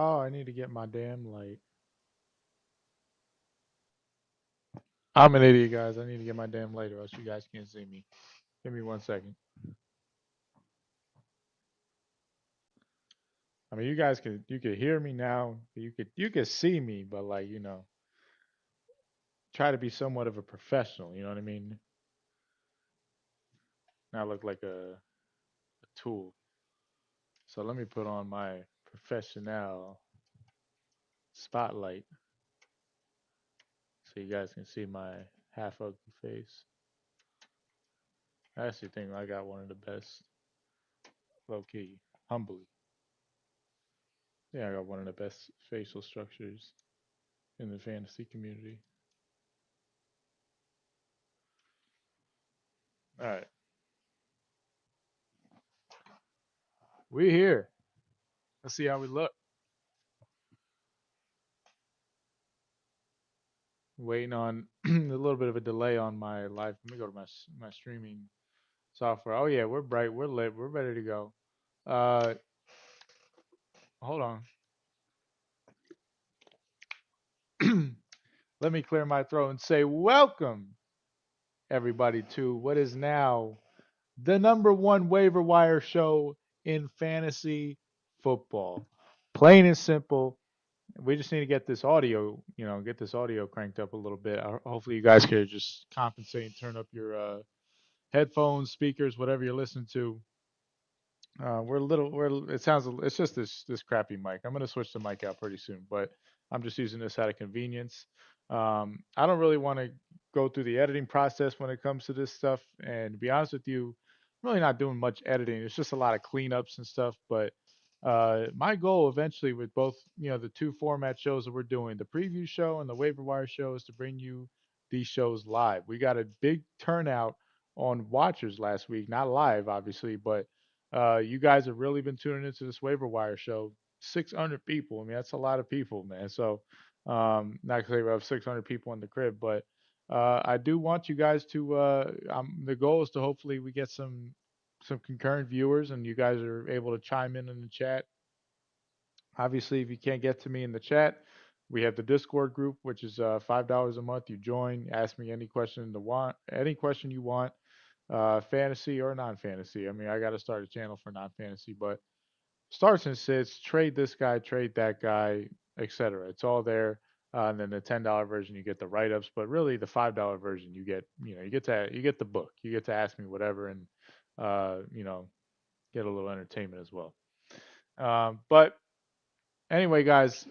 Oh, I need to get my damn light. I'm an idiot, guys. I need to get my damn light, or else you guys can't see me. Give me 1 second. I mean, you could hear me now. You could see me, but like try to be somewhat of a professional. You know what I mean? Not look like a tool. So let me put on my professional spotlight so you guys can see my half ugly face. I actually think I got one of the best, low key, humbly. Yeah, I got one of the best facial structures in the fantasy community. All right, we here. Let's see how we look. Waiting on a little bit of a delay on my live. Let me go to my streaming software. Oh yeah, we're bright. We're lit. We're ready to go. Uh, hold on. Let me clear my throat and say welcome everybody to what is now the number one waiver wire show in fantasy football. Plain and simple. We just need to get this audio, get this audio cranked up a little bit. Hopefully, you guys can just compensate and turn up your headphones, speakers, whatever you're listening to. We're a little, it's just this crappy mic. I'm gonna switch the mic out pretty soon, but I'm just using this out of convenience. I don't really want to go through the editing process when it comes to this stuff, and to be honest with you, I'm really not doing much editing. It's just a lot of cleanups and stuff. But my goal eventually with both, the two format shows that we're doing, the preview show and the waiver wire show, is to bring you these shows live. We got a big turnout on watchers last week, not live, obviously, but you guys have really been tuning into this waiver wire show. 600 people. I mean, that's a lot of people, man. So, not because we have 600 people in the crib, but I do want you guys to. The goal is to hopefully we get some concurrent viewers, and you guys are able to chime in the chat. Obviously, if you can't get to me in the chat, we have the Discord group, which is $5 a month. You join, ask me any question you want, fantasy or non-fantasy. I mean, I got to start a channel for non-fantasy, but starts and sits, trade this guy, trade that guy, etc. It's all there. And then the $10 version, you get the write-ups, but really the $5 version, you get the book. You get to ask me whatever, and uh, you know, get a little entertainment as well. But anyway, guys,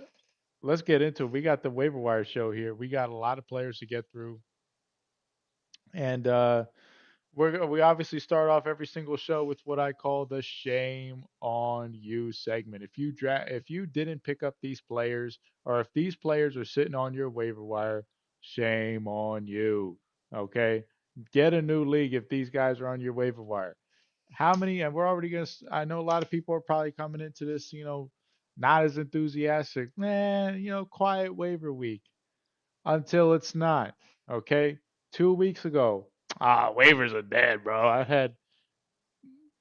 let's get into it. We got the waiver wire show here. We got a lot of players to get through, and we obviously start off every single show with what I call the shame on you segment. If you didn't pick up these players, or if these players are sitting on your waiver wire, shame on you. Okay, get a new league if these guys are on your waiver wire. How many? And we're already gonna. I know a lot of people are probably coming into this, not as enthusiastic. Man, quiet waiver week until it's not. Okay, 2 weeks ago, waivers are dead, bro. I had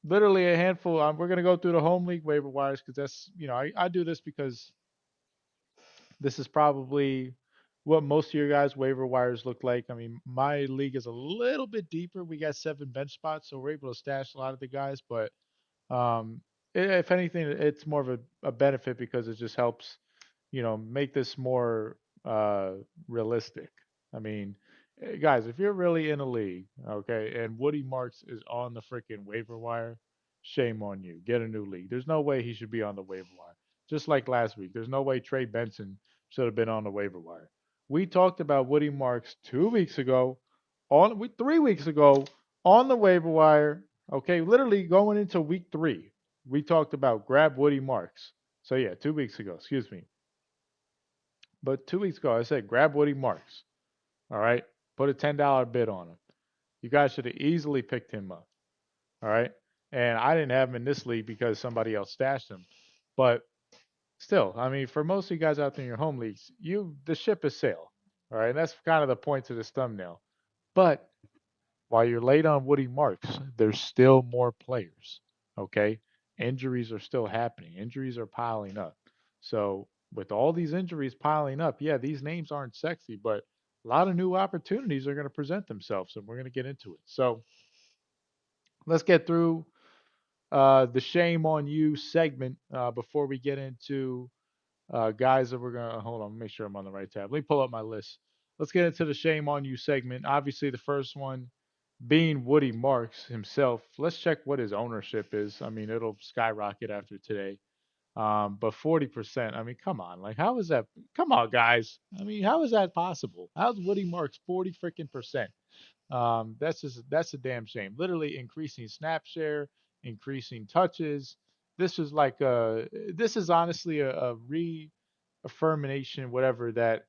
literally a handful. We're gonna go through the home league waiver wires because that's I do this because this is probably what most of your guys waiver wires look like. I mean, my league is a little bit deeper. We got 7 bench spots, so we're able to stash a lot of the guys. But um, if anything, it's more of a benefit because it just helps make this more uh, realistic. I mean, guys, if you're really in a league, okay, and Woody Marks is on the freaking waiver wire, shame on you. Get a new league. There's no way he should be on the waiver wire. Just like last week, there's no way Trey Benson should have been on the waiver wire. We talked about Woody Marks 2 weeks ago, 3 weeks ago on the waiver wire. Okay, literally going into week 3, we talked about grab Woody Marks. So yeah, 2 weeks ago, excuse me. But 2 weeks ago, I said grab Woody Marks. All right, put a $10 bid on him. You guys should have easily picked him up. All right, and I didn't have him in this league because somebody else stashed him. But still, I mean, for most of you guys out there in your home leagues, the ship has sailed. All right, and that's kind of the point to this thumbnail. But while you're late on Woody Marks, there's still more players. Okay, injuries are still happening. Injuries are piling up. So with all these injuries piling up, yeah, these names aren't sexy, but a lot of new opportunities are going to present themselves, and we're going to get into it. So let's get through the shame on you segment before we get into guys that we're going to hold on. Make sure I'm on the right tab. Let me pull up my list. Let's get into the shame on you segment. Obviously, the first one being Woody Marks himself. Let's check what his ownership is. I mean, it'll skyrocket after today. But 40%, I mean, come on. Like, how is that? Come on, guys. I mean, how is that possible? How's Woody Marks 40 freaking percent? That's a damn shame. Literally increasing snap share, increasing touches. This is like this is honestly a reaffirmation, whatever, that,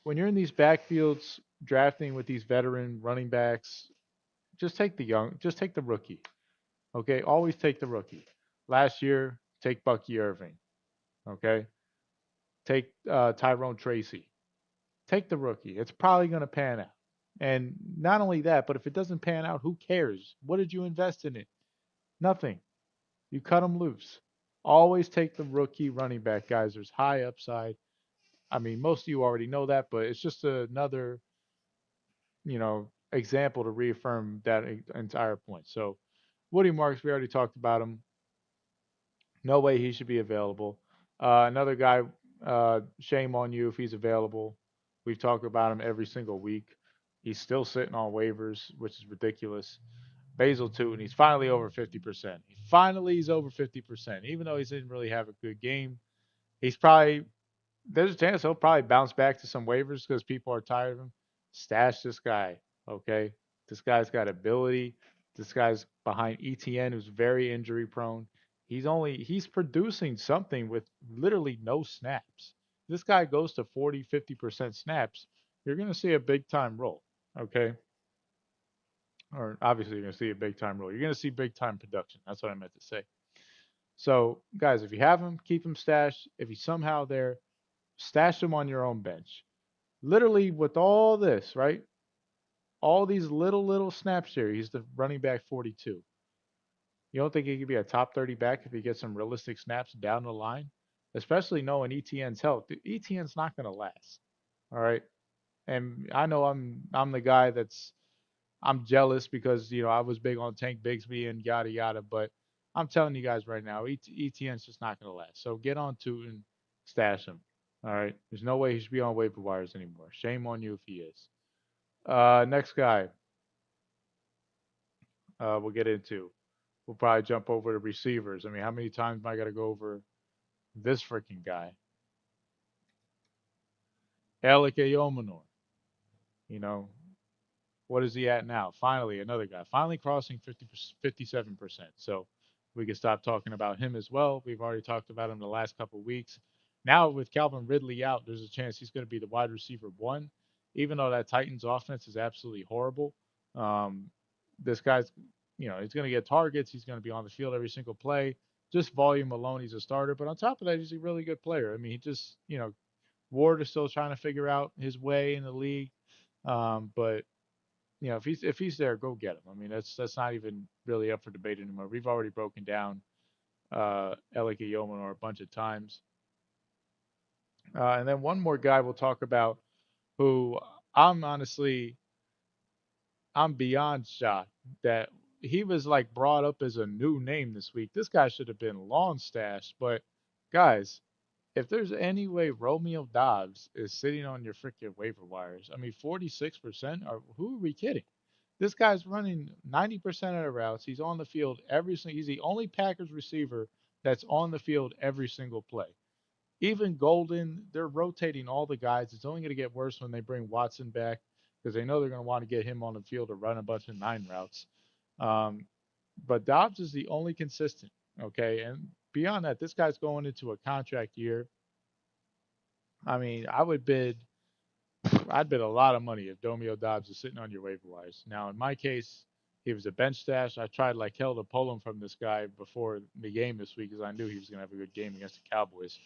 when you're in these backfields drafting with these veteran running backs, just take the rookie. Okay, always take the rookie. Last year, take Bucky Irving. Okay, take Tyrone Tracy. Take the rookie. It's probably going to pan out. And not only that, but if it doesn't pan out, who cares? What did you invest in it? Nothing. You cut them loose. Always take the rookie running back, guys. There's high upside. I mean, most of you already know that, but it's just another, example to reaffirm that entire point. So, Woody Marks, we already talked about him. No way he should be available. Another guy, shame on you if he's available. We've talked about him every single week. He's still sitting on waivers, which is ridiculous. Basil too, and he's finally over 50%. He's over 50%, even though he didn't really have a good game. He's probably There's a chance he'll probably bounce back to some waivers because people are tired of him. Stash this guy, okay? This guy's got ability. This guy's behind ETN, who's very injury prone. He's producing something with literally no snaps. This guy goes to 40, 50% snaps. You're going to see a big time roll, okay? Or obviously, you're going to see a big time roll. You're going to see big time production. That's what I meant to say. So, guys, if you have him, keep him stashed. If he's somehow there, stash him on your own bench. Literally, with all this, right? All these little snaps here. He's the running back 42. You don't think he could be a top 30 back if he gets some realistic snaps down the line? Especially knowing ETN's health. ETN's not going to last. All right. And I know I'm the guy I'm jealous because I was big on Tank Bigsby and yada yada, but I'm telling you guys right now, ETN's just not going to last. So get on to and stash him. All right. There's no way he should be on waiver wires anymore. Shame on you if he is. Next guy, we'll get into. We'll probably jump over to receivers. I mean, how many times am I got to go over this freaking guy? Alec Ayomanor. You know, what is he at now? Finally, another guy. Finally crossing 57%. So we can stop talking about him as well. We've already talked about him the last couple of weeks. Now, with Calvin Ridley out, there's a chance he's going to be the wide receiver one, even though that Titans offense is absolutely horrible. Um, this guy's, he's going to get targets. He's going to be on the field every single play. Just volume alone, he's a starter. But on top of that, he's a really good player. I mean, he just, Ward is still trying to figure out his way in the league. But if he's there, go get him. I mean, that's not even really up for debate anymore. We've already broken down Alec Yeomanor a bunch of times, and then one more guy we'll talk about, who I'm honestly I'm beyond shocked that he was like brought up as a new name this week. This guy should have been long stashed, but guys, if there's any way Romeo Dobbs is sitting on your freaking waiver wires, I mean, 46%, or who are we kidding? This guy's running 90% of the routes. He's on the field every single. He's the only Packers receiver that's on the field every single play. Even Golden, they're rotating all the guys. It's only going to get worse when they bring Watson back because they know they're going to want to get him on the field to run a bunch of nine routes. Um, but Dobbs is the only consistent. Okay, and beyond that, this guy's going into a contract year. I mean, I'd bid a lot of money if Domio Dobbs is sitting on your waiver wires. Now, in my case, he was a bench stash. I tried like hell to pull him from this guy before the game this week because I knew he was going to have a good game against the Cowboys.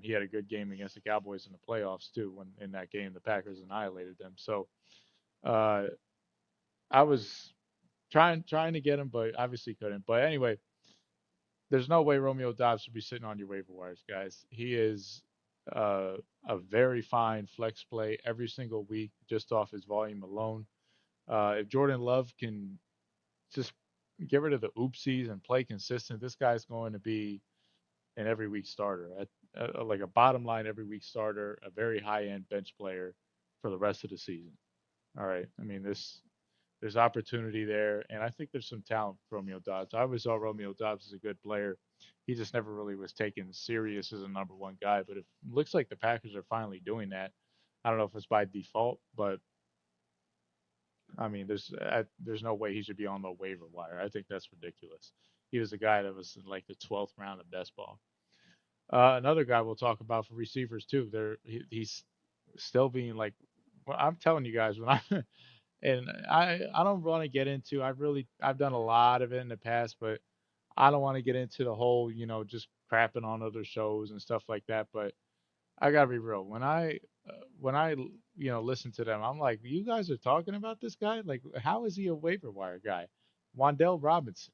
He had a good game against the Cowboys in the playoffs too. When in that game, the Packers annihilated them. So uh, I was trying to get him, but obviously couldn't. But anyway, there's no way Romeo Dobbs should be sitting on your waiver wires, guys. He is uh, a very fine flex play every single week just off his volume alone. If Jordan Love can just get rid of the oopsies and play consistent, this guy's going to be an every week starter, like a bottom line every week starter, a very high end bench player for the rest of the season. All right. I mean, there's opportunity there, and I think there's some talent for Romeo Dobbs. I always saw Romeo Dobbs as a good player. He just never really was taken serious as a number one guy. But it looks like the Packers are finally doing that. I don't know if it's by default, but I mean, there's no way he should be on the waiver wire. I think that's ridiculous. He was a guy that was in like the 12th round of best ball. Another guy we'll talk about for receivers too. He's still being like, well, I'm telling you guys when I and I don't want to get into. I've done a lot of it in the past, but I don't want to get into the whole just crapping on other shows and stuff like that. But I gotta be real. When I listen to them, I'm like, you guys are talking about this guy? Like, how is he a waiver wire guy? Wandell Robinson.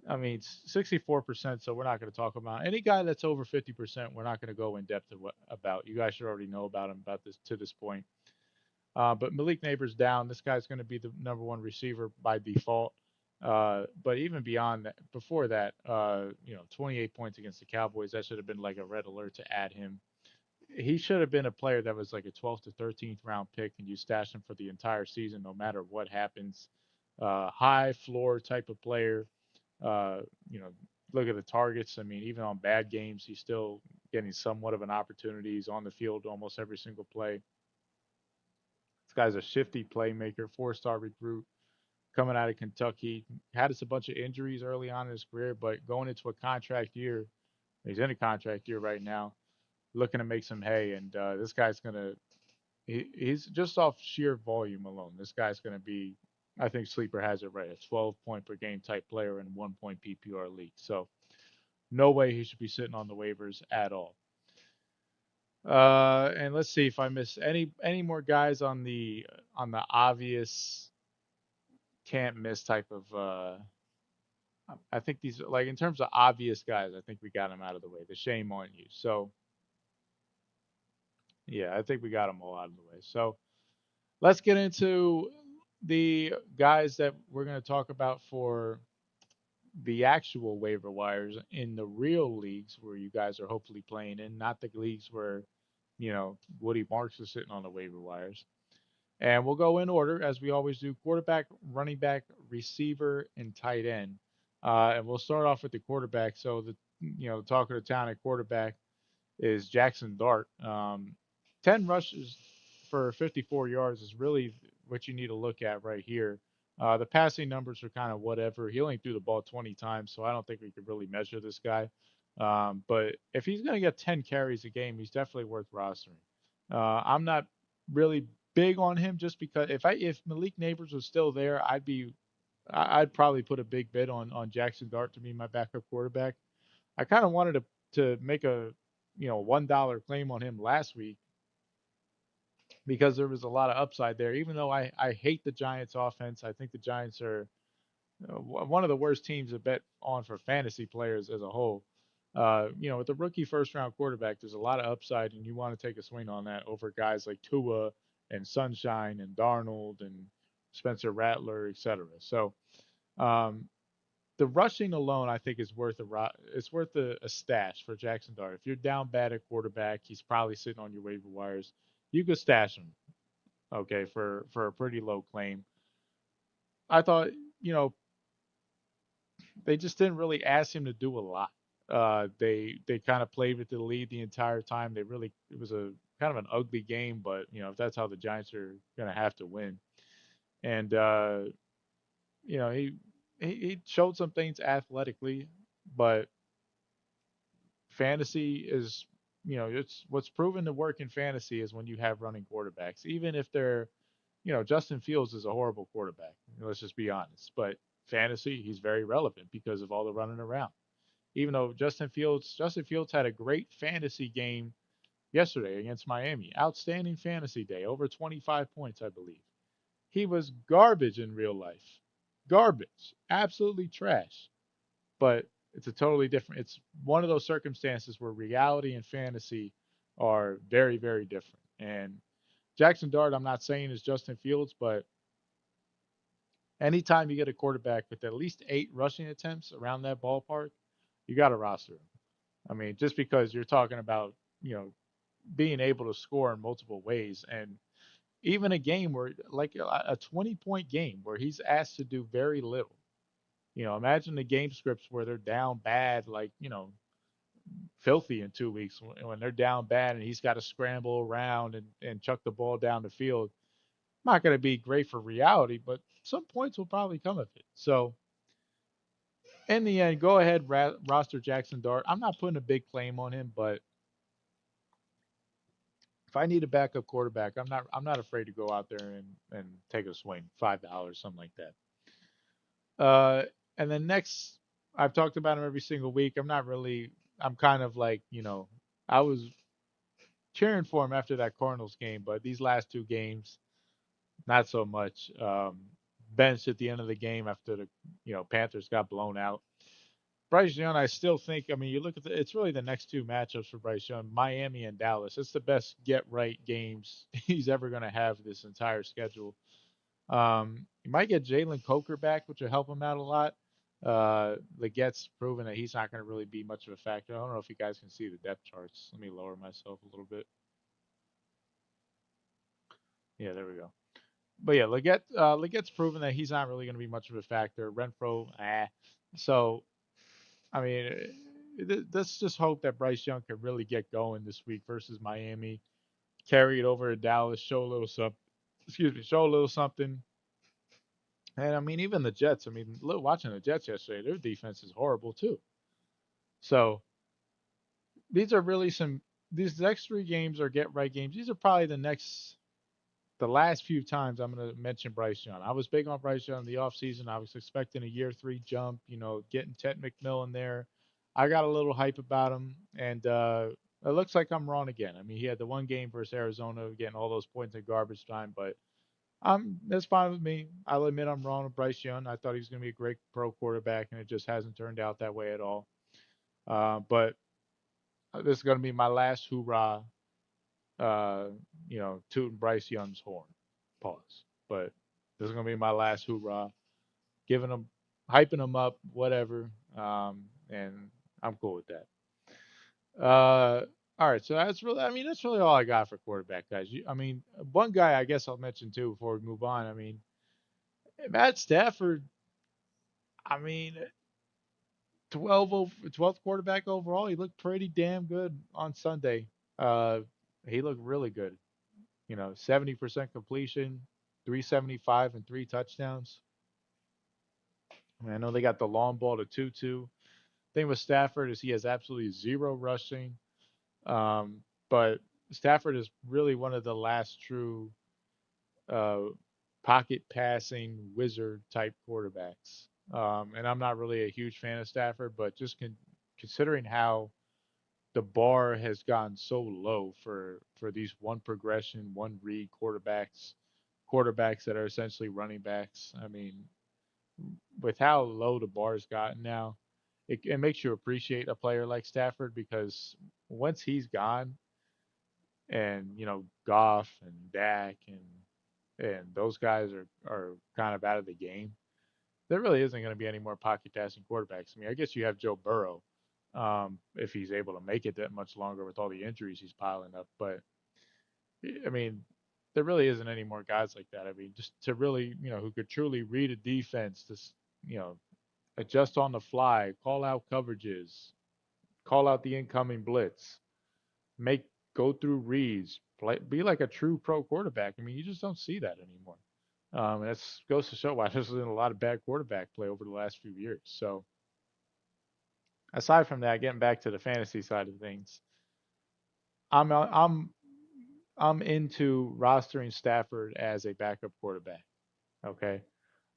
I mean, 64%, so we're not going to talk about any guy that's over 50%. We're not going to go in depth about. You guys should already know about him about this to this point. But Malik Neighbors down. This guy's going to be the number one receiver by default. But even beyond that, before that, 28 points against the Cowboys, that should have been like a red alert to add him. He should have been a player that was like a 12th to 13th round pick, and you stash him for the entire season, no matter what happens. High floor type of player. Uh, you know, look at the targets. I mean, even on bad games, he's still getting somewhat of an opportunity. He's on the field almost every single play. This guy's a shifty playmaker, four-star recruit coming out of Kentucky. Had us a bunch of injuries early on in his career, but going into a contract year, he's in a contract year right now, looking to make some hay. And this guy's he's just off sheer volume alone. This guy's going to be, I think Sleeper has it right, a 12 point per game type player in 1 point PPR league. So no way he should be sitting on the waivers at all. And let's see if I miss any more guys on the obvious can't miss type of. I think these like in terms of obvious guys, I think we got them out of the way. The shame on you. So yeah, I think we got them all out of the way. So let's get into the guys that we're going to talk about for the actual waiver wires in the real leagues where you guys are hopefully playing in, not the leagues where Woody Marks is sitting on the waiver wires. And we'll go in order as we always do: quarterback, running back, receiver, and tight end. And we'll start off with the quarterback. So the talk of the town at quarterback is Jackson Dart. 10 rushes for 54 yards is really what you need to look at right here. The passing numbers are kind of whatever. He only threw the ball 20 times, so I don't think we could really measure this guy. But if he's going to get 10 carries a game, he's definitely worth rostering. I'm not really big on him just because if Malik Neighbors was still there, I'd probably put a big bid on Jackson Dart to be my backup quarterback. I kind of wanted to make a $1 claim on him last week because there was a lot of upside there. Even though I hate the Giants offense, I think the Giants are one of the worst teams to bet on for fantasy players as a whole. With the rookie first round quarterback, there's a lot of upside, and you want to take a swing on that over guys like Tua and Sunshine and Darnold and Spencer Rattler, etc. So um, the rushing alone, I think, is worth it's worth a stash for Jackson Dart. If you're down bad at quarterback, he's probably sitting on your waiver wires. You could stash him, okay, for a pretty low claim. I thought, you know, they just didn't really ask him to do a lot. They kind of played with the lead the entire time. It was a kind of an ugly game, but if that's how the Giants are gonna have to win, and you know he he showed some things athletically, but fantasy is it's what's proven to work in fantasy is when you have running quarterbacks, even if they're Justin Fields is a horrible quarterback. Let's just be honest, but fantasy he's very relevant because of all the running around. Even though Justin Fields had a great fantasy game yesterday against Miami. Outstanding fantasy day, over 25 points, I believe. He was garbage in real life. Garbage. Absolutely trash. But It's a totally different. It's one of those circumstances where reality and fantasy are very, very different. And Jackson Dart, I'm not saying is Justin Fields, but anytime you get a quarterback with at least 8 rushing attempts around that ballpark, you got to roster him. I mean, just because you're talking about, you know, being able to score in multiple ways, and even a game where, like a 20-point game where he's asked to do very little. Imagine the game scripts where they're down bad, like, filthy in 2 weeks when they're down bad and he's got to scramble around and chuck the ball down the field. Not going to be great for reality, but some points will probably come of it. So in the end, go ahead, roster Jackson Dart. I'm not putting a big claim on him, but if I need a backup quarterback, I'm not afraid to go out there and take a swing, $5, something like that. And then next, I've talked about him every single week. I'm kind of like, I was cheering for him after that Cardinals game, but these last 2 games, not so much. Benched at the end of the game after the Panthers got blown out. Bryce Young, I still think. I mean, you look at it's really the next 2 matchups for Bryce Young, Miami and Dallas. It's the best get right games he's ever going to have this entire schedule. You might get Jalen Coker back, which will help him out a lot. Legette's proven that he's not going to really be much of a factor. I don't know if you guys can see the depth charts. Let me lower myself a little bit. Yeah, there we go. But yeah, Legette's proven that he's not really going to be much of a factor. Renfro, So I mean, let's just hope that Bryce Young can really get going this week versus Miami. Carry it over to Dallas, show a little something. Excuse me, show a little something. And I mean, even the Jets. I mean, watching the Jets yesterday, their defense is horrible too. So these are really some. These next 3 games are get right games. These are probably the last few times I'm going to mention Bryce Young. I was big on Bryce Young in the offseason. I was expecting a year 3 jump, getting Ted McMillan there. I got a little hype about him, and it looks like I'm wrong again. I mean, he had the 1 game versus Arizona, getting all those points in garbage time, but that's fine with me. I'll admit I'm wrong with Bryce Young. I thought he was going to be a great pro quarterback, and it just hasn't turned out that way at all. But this is going to be my last hoorah, uh, tooting Bryce Young's horn. Pause. But this is going to be my last hoorah, giving him, hyping him up, whatever. And I'm cool with that. All right, so that's really all I got for quarterback guys. I mean, one guy I guess I'll mention too before we move on. I mean, Matt Stafford. I mean, 12th quarterback overall. He looked pretty damn good on Sunday. Uh, he looked really good. 70% completion, 375 and 3 touchdowns. I mean, I know they got the long ball to Tutu. Thing with Stafford is he has absolutely zero rushing. Um, but Stafford is really one of the last true uh, pocket passing wizard type quarterbacks. And I'm not really a huge fan of Stafford, but just considering how the bar has gone so low for these one progression, one read quarterbacks that are essentially running backs. I mean, with how low the bar's gotten now, it makes you appreciate a player like Stafford because once he's gone, and Goff and Dak and those guys are kind of out of the game, there really isn't going to be any more pocket passing quarterbacks. I mean, I guess you have Joe Burrow, if he's able to make it that much longer with all the injuries he's piling up. But I mean, there really isn't any more guys like that. I mean, just to really, who could truly read a defense, just you know, adjust on the fly, call out coverages, call out the incoming blitz, make go through reads, be like a true pro quarterback. I mean, you just don't see that anymore. And that goes to show why there's been a lot of bad quarterback play over the last few years. So aside from that, getting back to the fantasy side of things, I'm uh, I'm I'm into rostering Stafford as a backup quarterback. Okay,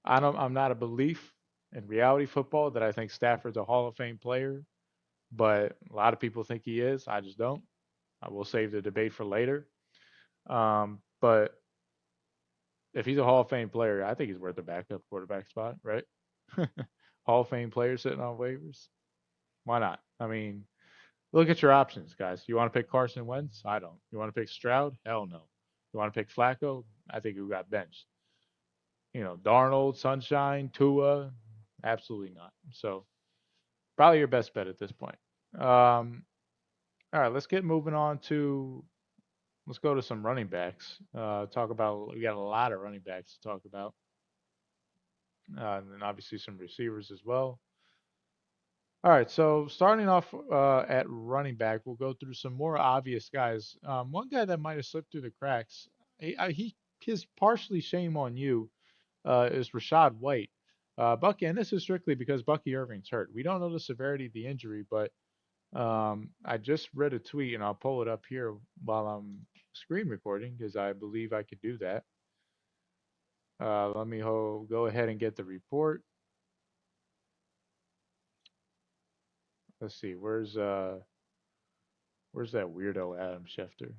I'm not a belief in reality football that I think Stafford's a Hall of Fame player, but a lot of people think he is. I just don't. I will save the debate for later. But if he's a Hall of Fame player, I think he's worth a backup quarterback spot, right? Hall of Fame player sitting on waivers. Why not? I mean, look at your options, guys. You want to pick Carson Wentz? I don't. You want to pick Stroud? Hell no. You want to pick Flacco? I think we got benched. Darnold, Sunshine, Tua? Absolutely not. So probably your best bet at this point. All right, let's get moving on to let's go to some running backs. Talk about we got a lot of running backs to talk about, and then obviously some receivers as well. All right, so starting off at running back, we'll go through some more obvious guys. One guy that might have slipped through the cracks, he his partially shame on you is Rashad White. Bucky, and this is strictly because Bucky Irving's hurt. We don't know the severity of the injury, but I just read a tweet, and I'll pull it up here while I'm screen recording because I believe I could do that. Let me go ahead and get the report. Let's see, where's that weirdo Adam Schefter?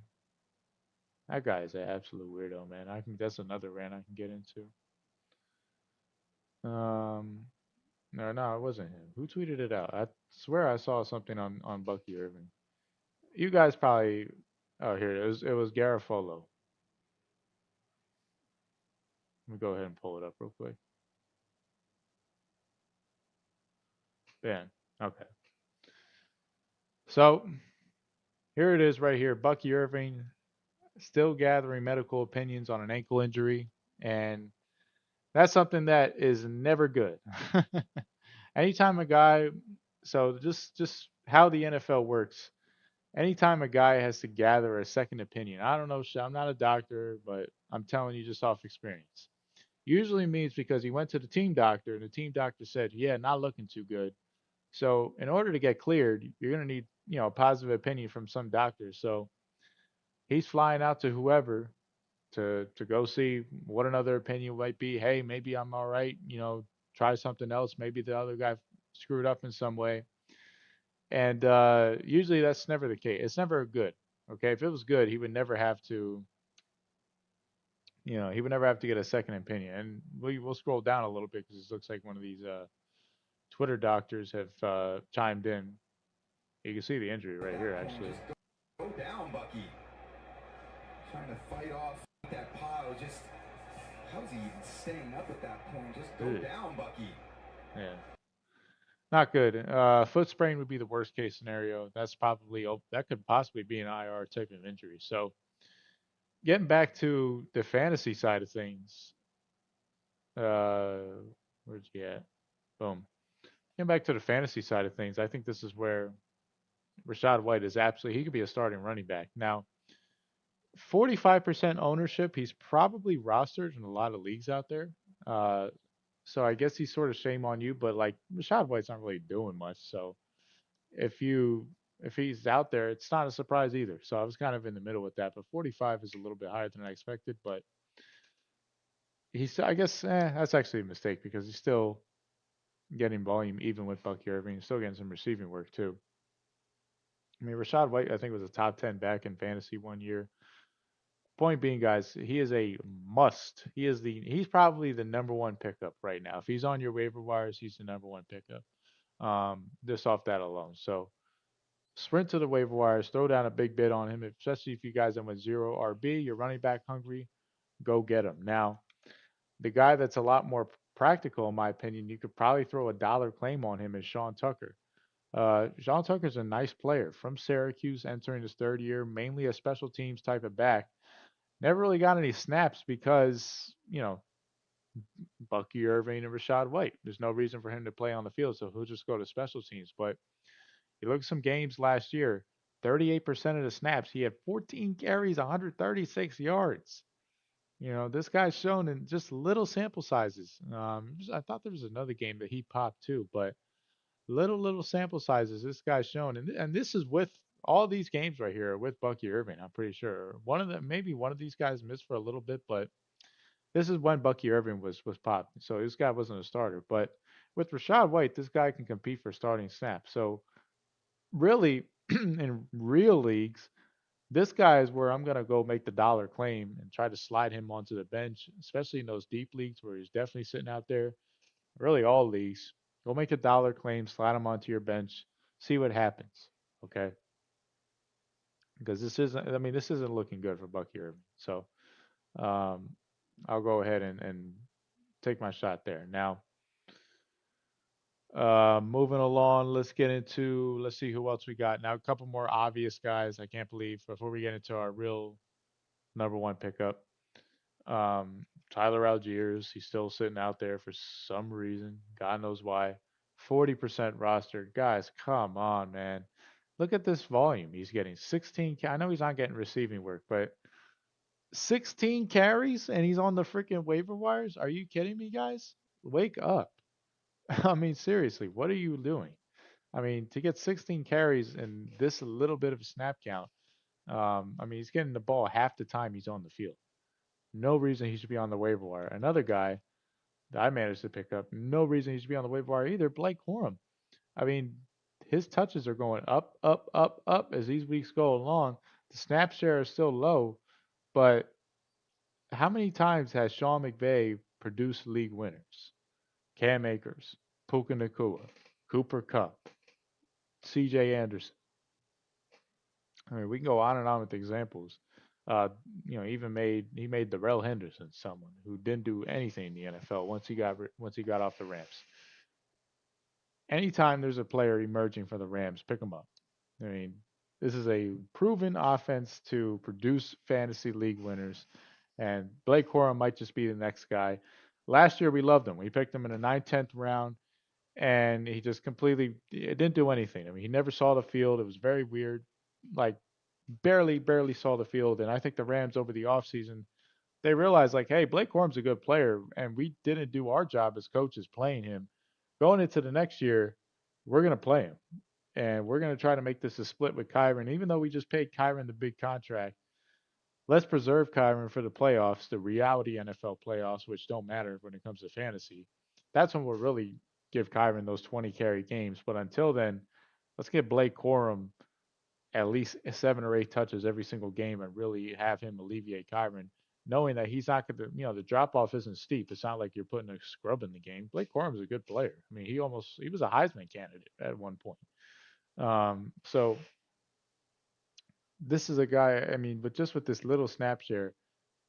That guy is an absolute weirdo, man. I think that's another rant I can get into. No, it wasn't him. Who tweeted it out? I swear I saw something on Bucky Irving. You guys probably. Oh, here it is. It was Garofolo. Let me go ahead and pull it up real quick. Ben. Okay. So here it is right here. Bucky Irving still gathering medical opinions on an ankle injury, and that's something that is never good. Anytime a guy, so just how the NFL works. Anytime a guy has to gather a second opinion, I don't know, I'm not a doctor, but I'm telling you just off experience. Usually means because he went to the team doctor and the team doctor said, "Yeah, not looking too good." So in order to get cleared, you're going to need, a positive opinion from some doctor. So he's flying out to whoever to go see what another opinion might be. Hey, maybe I'm all right. Try something else. Maybe the other guy screwed up in some way. And usually that's never the case. It's never good. Okay, if it was good, he would never have to. He would never have to get a second opinion. And we'll scroll down a little bit because it looks like one of these Twitter doctors have chimed in. You can see the injury right here, actually. Just go down, Bucky. Trying to fight off that pile. Just how's he even staying up at that point? Just go down, Bucky. Yeah. Not good. Foot sprain would be the worst case scenario. That could possibly be an IR type of injury. So getting back to the fantasy side of things, uh, where's he at? Boom. Getting back to the fantasy side of things, I think this is where Rashad White is absolutely, he could be a starting running back. Now, 45% ownership, he's probably rostered in a lot of leagues out there. Uh, so I guess he's sort of shame on you, but like Rashad White's not really doing much. So if you if he's out there, it's not a surprise either. So I was kind of in the middle with that, but 45 is a little bit higher than I expected. But I guess, that's actually a mistake because he's still getting volume even with Bucky Irving. He's still getting some receiving work too. I mean, Rashad White, I think, was a top 10 back in fantasy one year. Point being, guys, he is a must. He's probably the number one pickup right now. If he's on your waiver wires, he's the number one pickup. Just off that alone. So sprint to the waiver wires, throw down a big bid on him, especially if you guys are with zero RB, you're running back hungry, go get him. Now, the guy that's a lot more practical, in my opinion, you could probably throw a dollar claim on him is Sean Tucker. Sean Tucker's a nice player from Syracuse, entering his third year, mainly a special teams type of back. Never really got any snaps because, Bucky Irving and Rashad White. There's no reason for him to play on the field, so he'll just go to special teams. But you look at some games last year, 38% of the snaps, he had 14 carries, 136 yards. This guy's shown in just little sample sizes. I thought there was another game that he popped too, but little sample sizes. This guy's shown, and this is with all these games right here with Bucky Irving. I'm pretty sure maybe one of these guys missed for a little bit, but this is when Bucky Irving was popped. So this guy wasn't a starter, but with Rashad White, this guy can compete for starting snaps. So really, in real leagues, this guy is where I'm gonna go make the dollar claim and try to slide him onto the bench, especially in those deep leagues where he's definitely sitting out there. Really, all leagues. Go make a dollar claim, slide him onto your bench. See what happens. Okay, because this isn't. I mean, this isn't looking good for Bucky Irving. So um, I'll go ahead and take my shot there. Now, moving along, let's see who else we got. Now, a couple more obvious guys. I can't believe before we get into our real number one pickup. Tyler Algiers, he's still sitting out there for some reason. God knows why. 40% rostered. Guys, come on, man. Look at this volume. He's getting 16. I know he's not getting receiving work, but 16 carries and he's on the freaking waiver wires? Are you kidding me, guys? Wake up. I mean, seriously, what are you doing? I mean, to get 16 carries and this little bit of a snap count, I mean, he's getting the ball half the time he's on the field. No reason he should be on the waiver wire. Another guy that I managed to pick up, no reason he should be on the waiver wire either. Blake Corum. I mean, his touches are going up, up, up, up as these weeks go along. The snap share is still low, but how many times has Sean McVay produced league winners? Cam Akers, Puka Nakua, Cooper Cup, C.J. Anderson. I mean, we can go on and on with examples. Uh, even made Darrell Henderson someone who didn't do anything in the NFL once he got off the Rams. Anytime there's a player emerging for the Rams, pick him up. I mean, this is a proven offense to produce fantasy league winners, and Blake Corum might just be the next guy. Last year we loved him. We picked him in the 9th, 10th round, and he just completely it didn't do anything. I mean, he never saw the field. It was very weird. Like barely saw the field. And I think the Rams over the offseason, they realized like, hey, Blake Corum's a good player, and we didn't do our job as coaches playing him. Going into the next year, we're gonna play him. And we're gonna try to make this a split with Kyron. Even though we just paid Kyron the big contract, let's preserve Kyron for the playoffs, the reality NFL playoffs, which don't matter when it comes to fantasy. That's when we'll really give Kyron those 20 carry games. But until then, let's get Blake Corum at least 7 or 8 touches every single game and really have him alleviate Kyron, knowing that he's not going to, the drop off isn't steep. It's not like you're putting a scrub in the game. Blake Corum's a good player. I mean, he was a Heisman candidate at one point. So this is a guy. I mean, but just with this little snap share,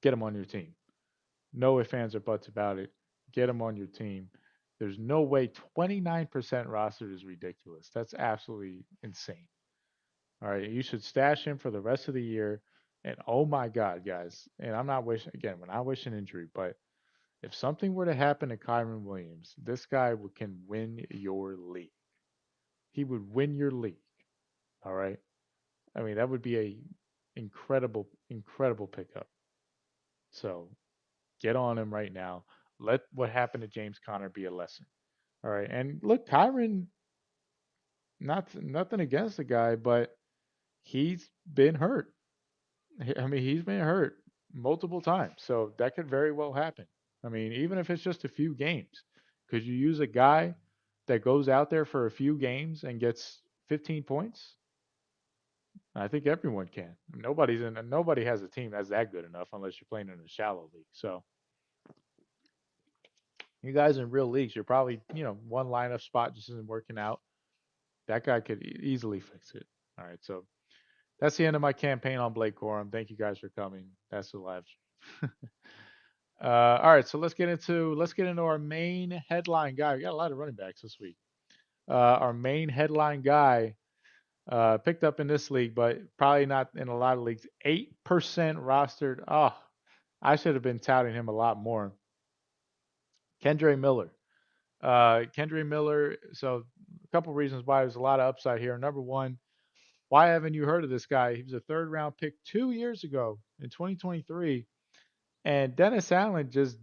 get him on your team. No ifs, ands, or buts about it. Get him on your team. There's no way 29% rostered is ridiculous. That's absolutely insane. All right, you should stash him for the rest of the year. And oh my God, guys, and I'm not wishing again, we're not wishing injury, but if something were to happen to Kyron Williams, this guy can win your league. He would win your league. All right. I mean, that would be a incredible pickup. So get on him right now. Let what happened to James Conner be a lesson. All right. And look, Kyron, not nothing against the guy, but he's been hurt. I mean, he's been hurt multiple times, so that could very well happen. I mean, even if it's just a few games, could you use a guy that goes out there for a few games and gets 15 points? I think everyone can. Nobody has a team that's that good enough unless you're playing in a shallow league. So you guys in real leagues, you're probably one lineup spot just isn't working out. That guy could easily fix it. All right, so that's the end of my campaign on Blake Corum. Thank you guys for coming. That's the live stream. All right, so let's get into our main headline guy. We got a lot of running backs this week. Our main headline guy picked up in this league, but probably not in a lot of leagues. 8% rostered. Oh, I should have been touting him a lot more. Kendre Miller. Kendre Miller. So a couple reasons why there's a lot of upside here. Number one, why haven't you heard of this guy? He was a third round pick 2 years ago in 2023, and Dennis Allen just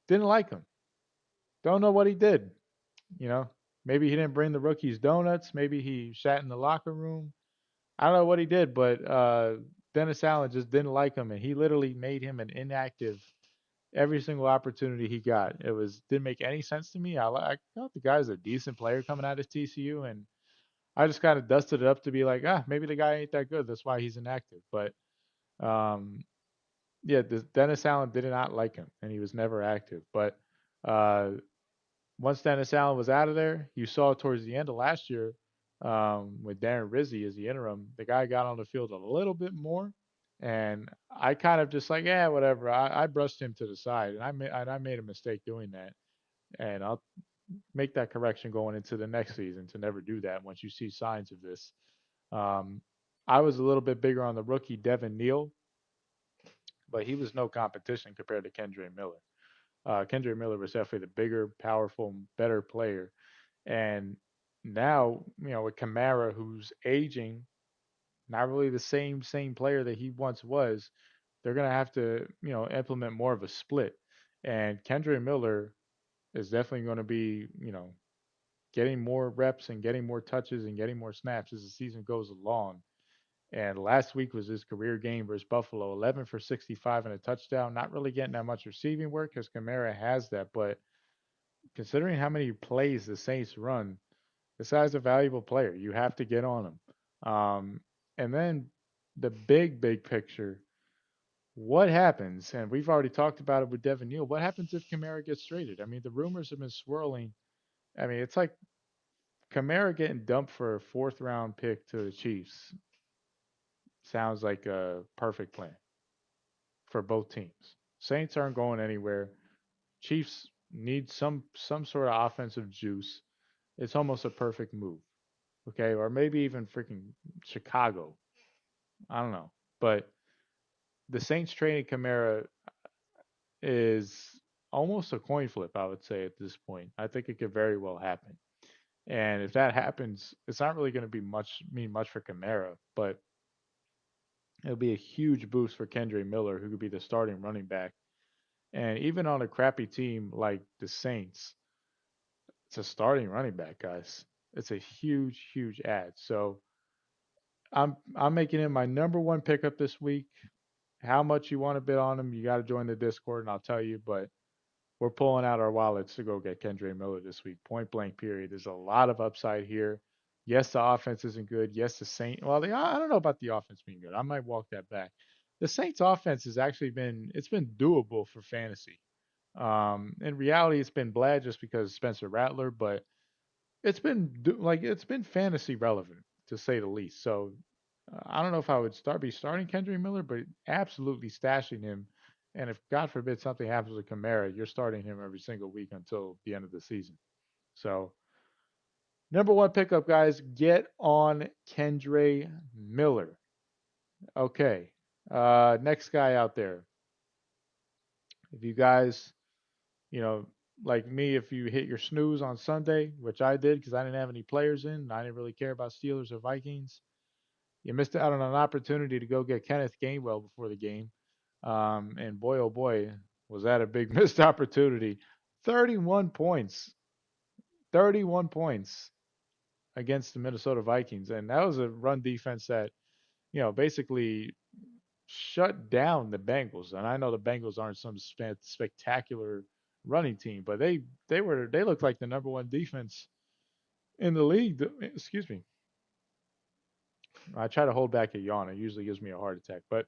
didn't like him. Don't know what he did. You know, maybe he didn't bring the rookies donuts. Maybe he sat in the locker room. I don't know what he did, but Dennis Allen just didn't like him, and he literally made him an inactive every single opportunity he got. It was didn't make any sense to me. I thought the guy's a decent player coming out of TCU, and I just kind of dusted it up to be like, maybe the guy ain't that good. That's why he's inactive. But um, yeah, Dennis Allen did not like him, and he was never active. But uh, once Dennis Allen was out of there, you saw towards the end of last year, with Darren Rizzi as the interim, the guy got on the field a little bit more, and I kind of just like, yeah, whatever. I brushed him to the side, and I made a mistake doing that, and I'll make that correction going into the next season to never do that once you see signs of this. Um, I was a little bit bigger on the rookie Devin Neal, but he was no competition compared to Kendra Miller. Kendra Miller was definitely the bigger, powerful, better player. And now, with Kamara, who's aging, not really the same player that he once was, they're gonna have to, implement more of a split. And Kendra Miller is definitely going to be, getting more reps and getting more touches and getting more snaps as the season goes along. And last week was his career game versus Buffalo, 11 for 65 and a touchdown. Not really getting that much receiving work because Kamara has that, but considering how many plays the Saints run, this guy's a valuable player. You have to get on him. And then the big picture, what happens? And we've already talked about it with Devin Neal. What happens if Kamara gets traded? I mean, the rumors have been swirling. I mean, it's like Kamara getting dumped for a fourth round pick to the Chiefs sounds like a perfect plan for both teams. Saints aren't going anywhere. Chiefs need some sort of offensive juice. It's almost a perfect move. Okay, or maybe even freaking Chicago. I don't know, but the Saints trading Kamara is almost a coin flip. I would say at this point, I think it could very well happen. And if that happens, it's not really going to be much for Kamara, but it'll be a huge boost for Kendra Miller, who could be the starting running back. And even on a crappy team like the Saints, it's a starting running back, guys. It's a huge ad. So I'm making him my number one pickup this week. How much you want to bid on him, you got to join the Discord, and I'll tell you. But we're pulling out our wallets to go get Kendra Miller this week. Point blank. Period. There's a lot of upside here. Yes, the offense isn't good. Yes, the Saints. Well, I don't know about the offense being good. I might walk that back. The Saints' offense has actually been doable for fantasy. In reality, it's been bad just because Spencer Rattler, but it's been fantasy relevant to say the least. So I don't know if I would be starting Kendrick Miller, but absolutely stashing him. And if God forbid something happens with Kamara, you're starting him every single week until the end of the season. So number one pickup, guys, get on Kendra Miller. Okay. Next guy out there. If you guys, you know, like me, if you hit your snooze on Sunday, which I did because I didn't have any players in, and I didn't really care about Steelers or Vikings, you missed out on an opportunity to go get Kenneth Gainwell before the game. And boy, oh boy, was that a big missed opportunity. 31 points. 31 points against the Minnesota Vikings. And that was a run defense that, basically shut down the Bengals. And I know the Bengals aren't some spectacular running team, but they looked like the number one defense in the league. Excuse me. I try to hold back a yawn. It usually gives me a heart attack. But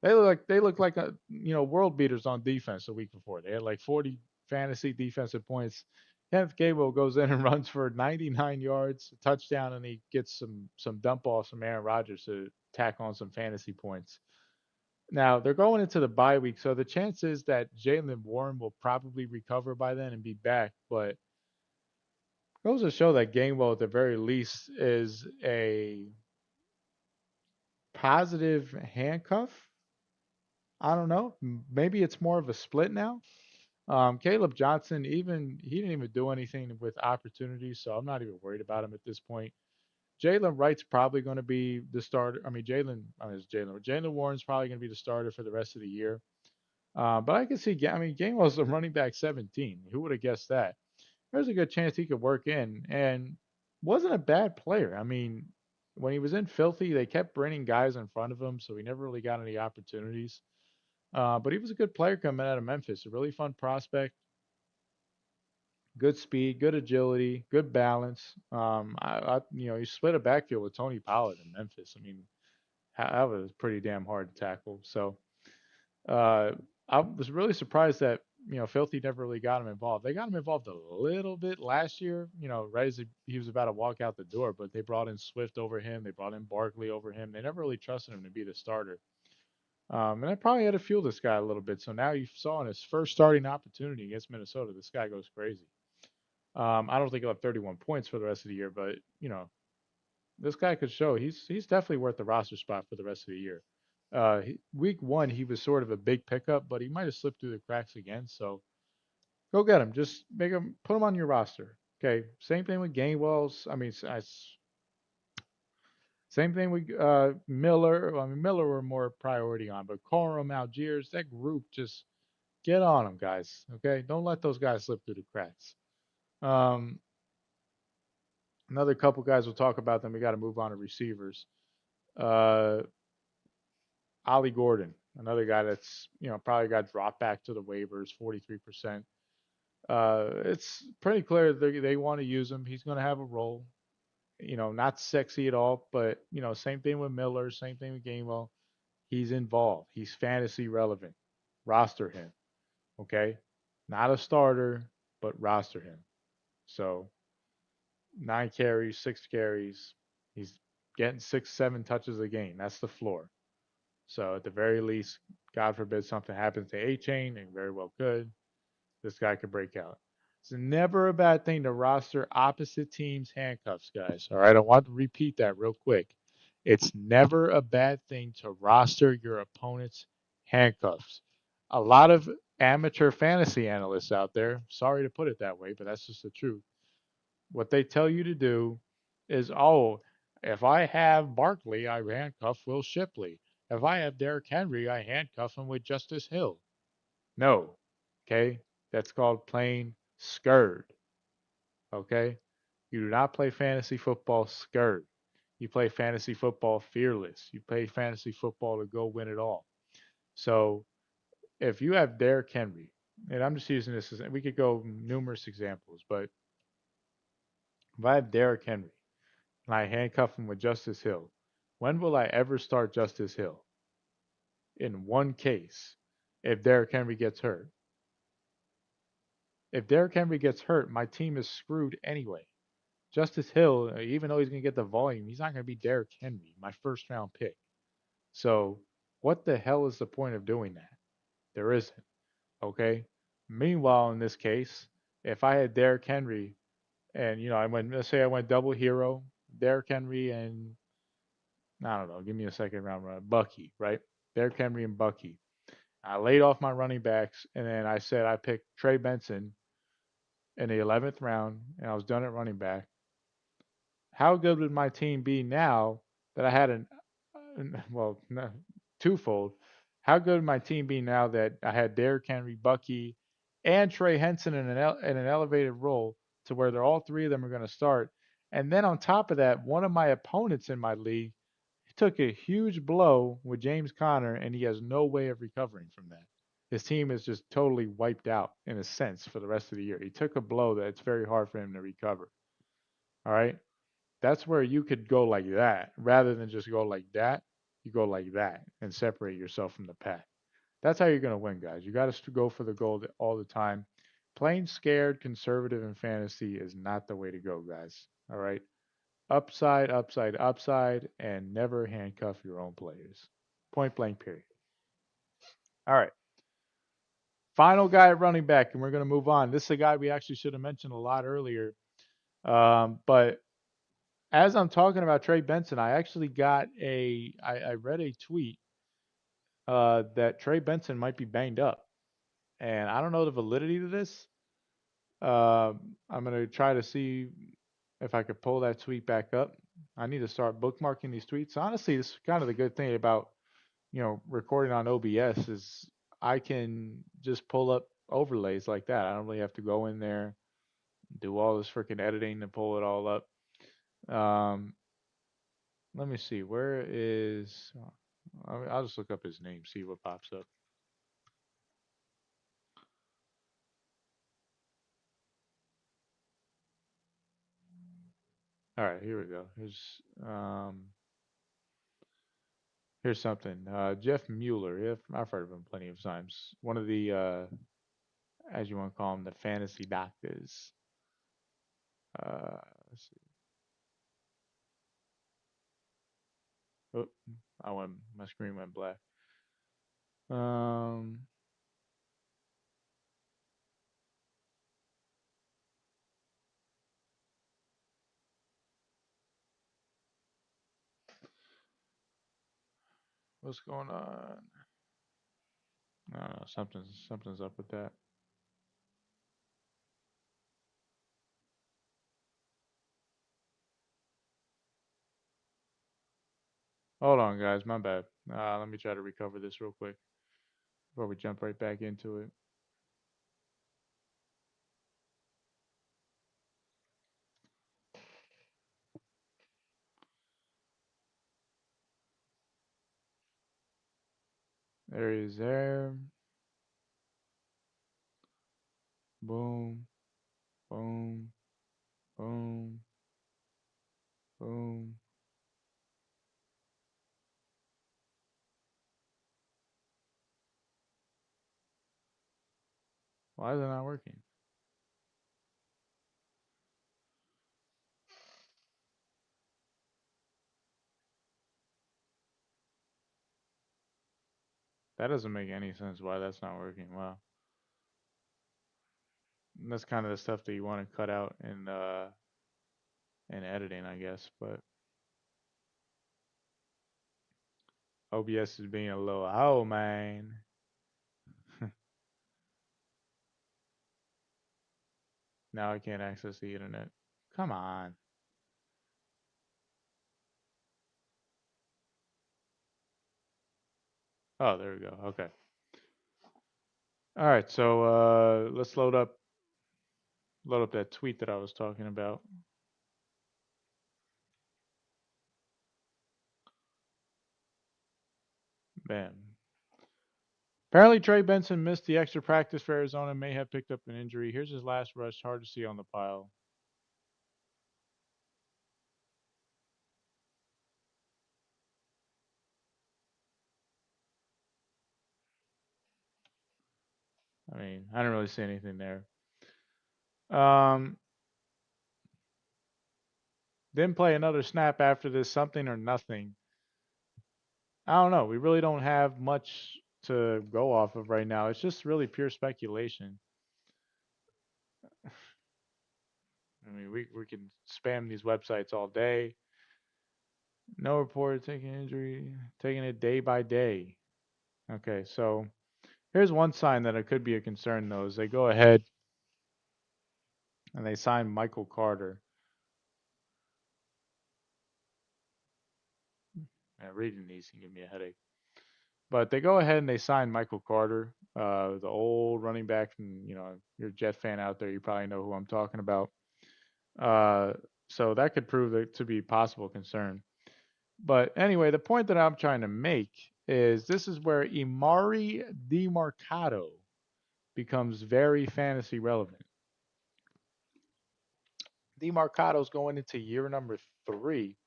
they look like world beaters on defense the week before. They had like 40 fantasy defensive points. Kenneth Gainwell goes in and runs for 99 yards, a touchdown, and he gets some dump offs from Aaron Rodgers to tack on some fantasy points. Now they're going into the bye week, so the chance is that Jalen Warren will probably recover by then and be back. But it goes to show that Gainwell, at the very least, is a positive handcuff. I don't know. Maybe it's more of a split now. Caleb Johnson, even he didn't even do anything with opportunities, so I'm not even worried about him at this point. Jalen Wright's probably going to be the starter. Jalen Warren's probably going to be the starter for the rest of the year. But I can see, Gainwell's a running back 17. Who would have guessed that? There's a good chance he could work in, and wasn't a bad player. I mean, when he was in Filthy, they kept bringing guys in front of him, so he never really got any opportunities. But he was a good player coming out of Memphis, a really fun prospect, good speed, good agility, good balance. He split a backfield with Tony Pollard in Memphis. I mean, that was pretty damn hard to tackle. So uh, I was really surprised that Filthy never really got him involved. They got him involved a little bit last year, right as he was about to walk out the door, but they brought in Swift over him. They brought in Barkley over him. They never really trusted him to be the starter. And that probably had to fuel this guy a little bit. So now you saw in his first starting opportunity against Minnesota, this guy goes crazy. I don't think he'll have 31 points for the rest of the year, but this guy could show he's definitely worth the roster spot for the rest of the year. Week one, he was sort of a big pickup, but he might have slipped through the cracks again. So go get him. Just make him, put him on your roster. Okay. Same thing with Gainwell's. I mean, same thing with Miller. Well, I mean, Miller were more priority on, but Corum, Algiers, that group, just get on them, guys. Okay. Don't let those guys slip through the cracks. Um, Another couple guys we'll talk about. Then we got to move on to receivers. Uh, Ollie Gordon, another guy that's probably got dropped back to the waivers, 43%. It's pretty clear they want to use him. He's going to have a role. Not sexy at all, but same thing with Miller, same thing with Gainwell. He's involved. He's fantasy relevant. Roster him, okay? Not a starter, but roster him. So 9 carries, 6 carries. He's getting 6, 7 touches a game. That's the floor. So at the very least, God forbid something happens to A Chain, and very well could. This guy could break out. It's never a bad thing to roster opposite teams' handcuffs, guys. All right, I want to repeat that real quick. It's never a bad thing to roster your opponent's handcuffs. A lot of amateur fantasy analysts out there, sorry to put it that way, but that's just the truth. What they tell you to do is, oh, if I have Barkley, I handcuff Will Shipley. If I have Derrick Henry, I handcuff him with Justice Hill. No. Okay? That's called playing scared. Okay? You do not play fantasy football scared. You play fantasy football fearless. You play fantasy football to go win it all. So if you have Derrick Henry, and I'm just using this as we could go numerous examples, but if I have Derrick Henry and I handcuff him with Justice Hill, when will I ever start Justice Hill? In one case, if Derrick Henry gets hurt. If Derrick Henry gets hurt, my team is screwed anyway. Justice Hill, even though he's going to get the volume, he's not going to be Derrick Henry, my first round pick. So, what the hell is the point of doing that? There isn't. Okay. Meanwhile, in this case, if I had Derrick Henry and let's say I went double hero, Derrick Henry and I don't know, give me a second round run, Bucky, right? Derrick Henry and Bucky. I laid off my running backs and then I said I picked Trey Benson in the 11th round and I was done at running back. How good would my team be now that I had well, no, twofold? How good would my team be now that I had Derrick Henry, Bucky, and Trey Henson in an elevated role to where they're all three of them are going to start? And then on top of that, one of my opponents in my league took a huge blow with James Conner, and he has no way of recovering from that. His team is just totally wiped out in a sense for the rest of the year. He took a blow that it's very hard for him to recover. All right. That's where you could go like that rather than just go like that. You go like that and separate yourself from the pack. That's how you're going to win, guys. You got to go for the goal all the time. Playing scared, conservative in fantasy is not the way to go, guys. All right. Upside, upside, upside, and never handcuff your own players. Point blank, period. All right. Final guy at running back, and we're going to move on. This is a guy we actually should have mentioned a lot earlier. But as I'm talking about Trey Benson, I actually I read a tweet that Trey Benson might be banged up. And I don't know the validity to this. I'm going to try to see if I could pull that tweet back up. I need to start bookmarking these tweets. Honestly, this is kind of the good thing about, recording on OBS is I can just pull up overlays like that. I don't really have to go in there, do all this freaking editing to pull it all up. Let me see. Where is? I'll just look up his name, see what pops up. All right, here we go. Here's something. Jeff Mueller. I've heard of him plenty of times. One of the as you want to call them, the fantasy doctors. Let's see. Oh, my screen went black. Um, what's going on? I don't know. Something's up with that. Hold on, guys. My bad. Let me try to recover this real quick before we jump right back into it. There he is. There. Boom. Boom. Boom. Boom. Why is it not working? That doesn't make any sense. Why that's not working? Wow. And that's kind of the stuff that you want to cut out in editing, I guess. But OBS is being a little oh man. Now I can't access the internet. Come on. Oh, there we go. Okay. All right. So let's load up that tweet that I was talking about. Bam. Apparently, Trey Benson missed the extra practice for Arizona. May have picked up an injury. Here's his last rush. Hard to see on the pile. I mean, I didn't really see anything there. Um, didn't play another snap after this. Something or nothing. I don't know. We really don't have much to go off of right now. It's just really pure speculation. I mean, we can spam these websites all day. No report taking injury, taking it day by day. Okay, so here's one sign that it could be a concern, though, is they go ahead and they sign Michael Carter. Reading these can give me a headache. But they go ahead and they sign Michael Carter, the old running back from, you're a Jet fan out there, you probably know who I'm talking about. Uh, so that could prove it to be possible concern. But anyway, the point that I'm trying to make is this is where Imari DiMarcado becomes very fantasy relevant. DiMarcado's going into year number 3.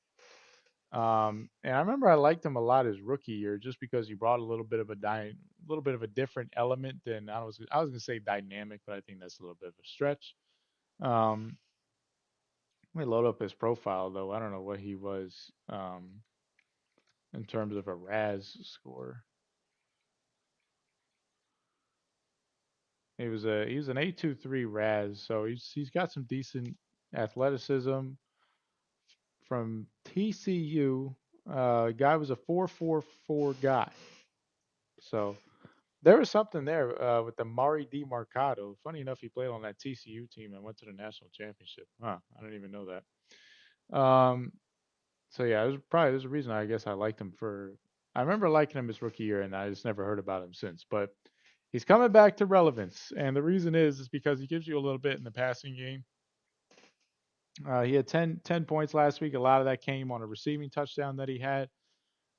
And I remember I liked him a lot his rookie year just because he brought a little bit of a different element than I was gonna say dynamic, but I think that's a little bit of a stretch. Um, Let me load up his profile though. I don't know what he was in terms of a RAS score. He was an 823 RAS, so he's got some decent athleticism from TCU. Guy was a 4.44 guy, so there was something there with the Mari DiMarcado. Funny enough, he played on that TCU team and went to the national championship. Huh, I didn't even know that. So yeah, there's a reason I guess I liked him for. I remember liking him his rookie year, and I just never heard about him since. But he's coming back to relevance, and the reason is because he gives you a little bit in the passing game. He had 10 points last week. A lot of that came on a receiving touchdown that he had.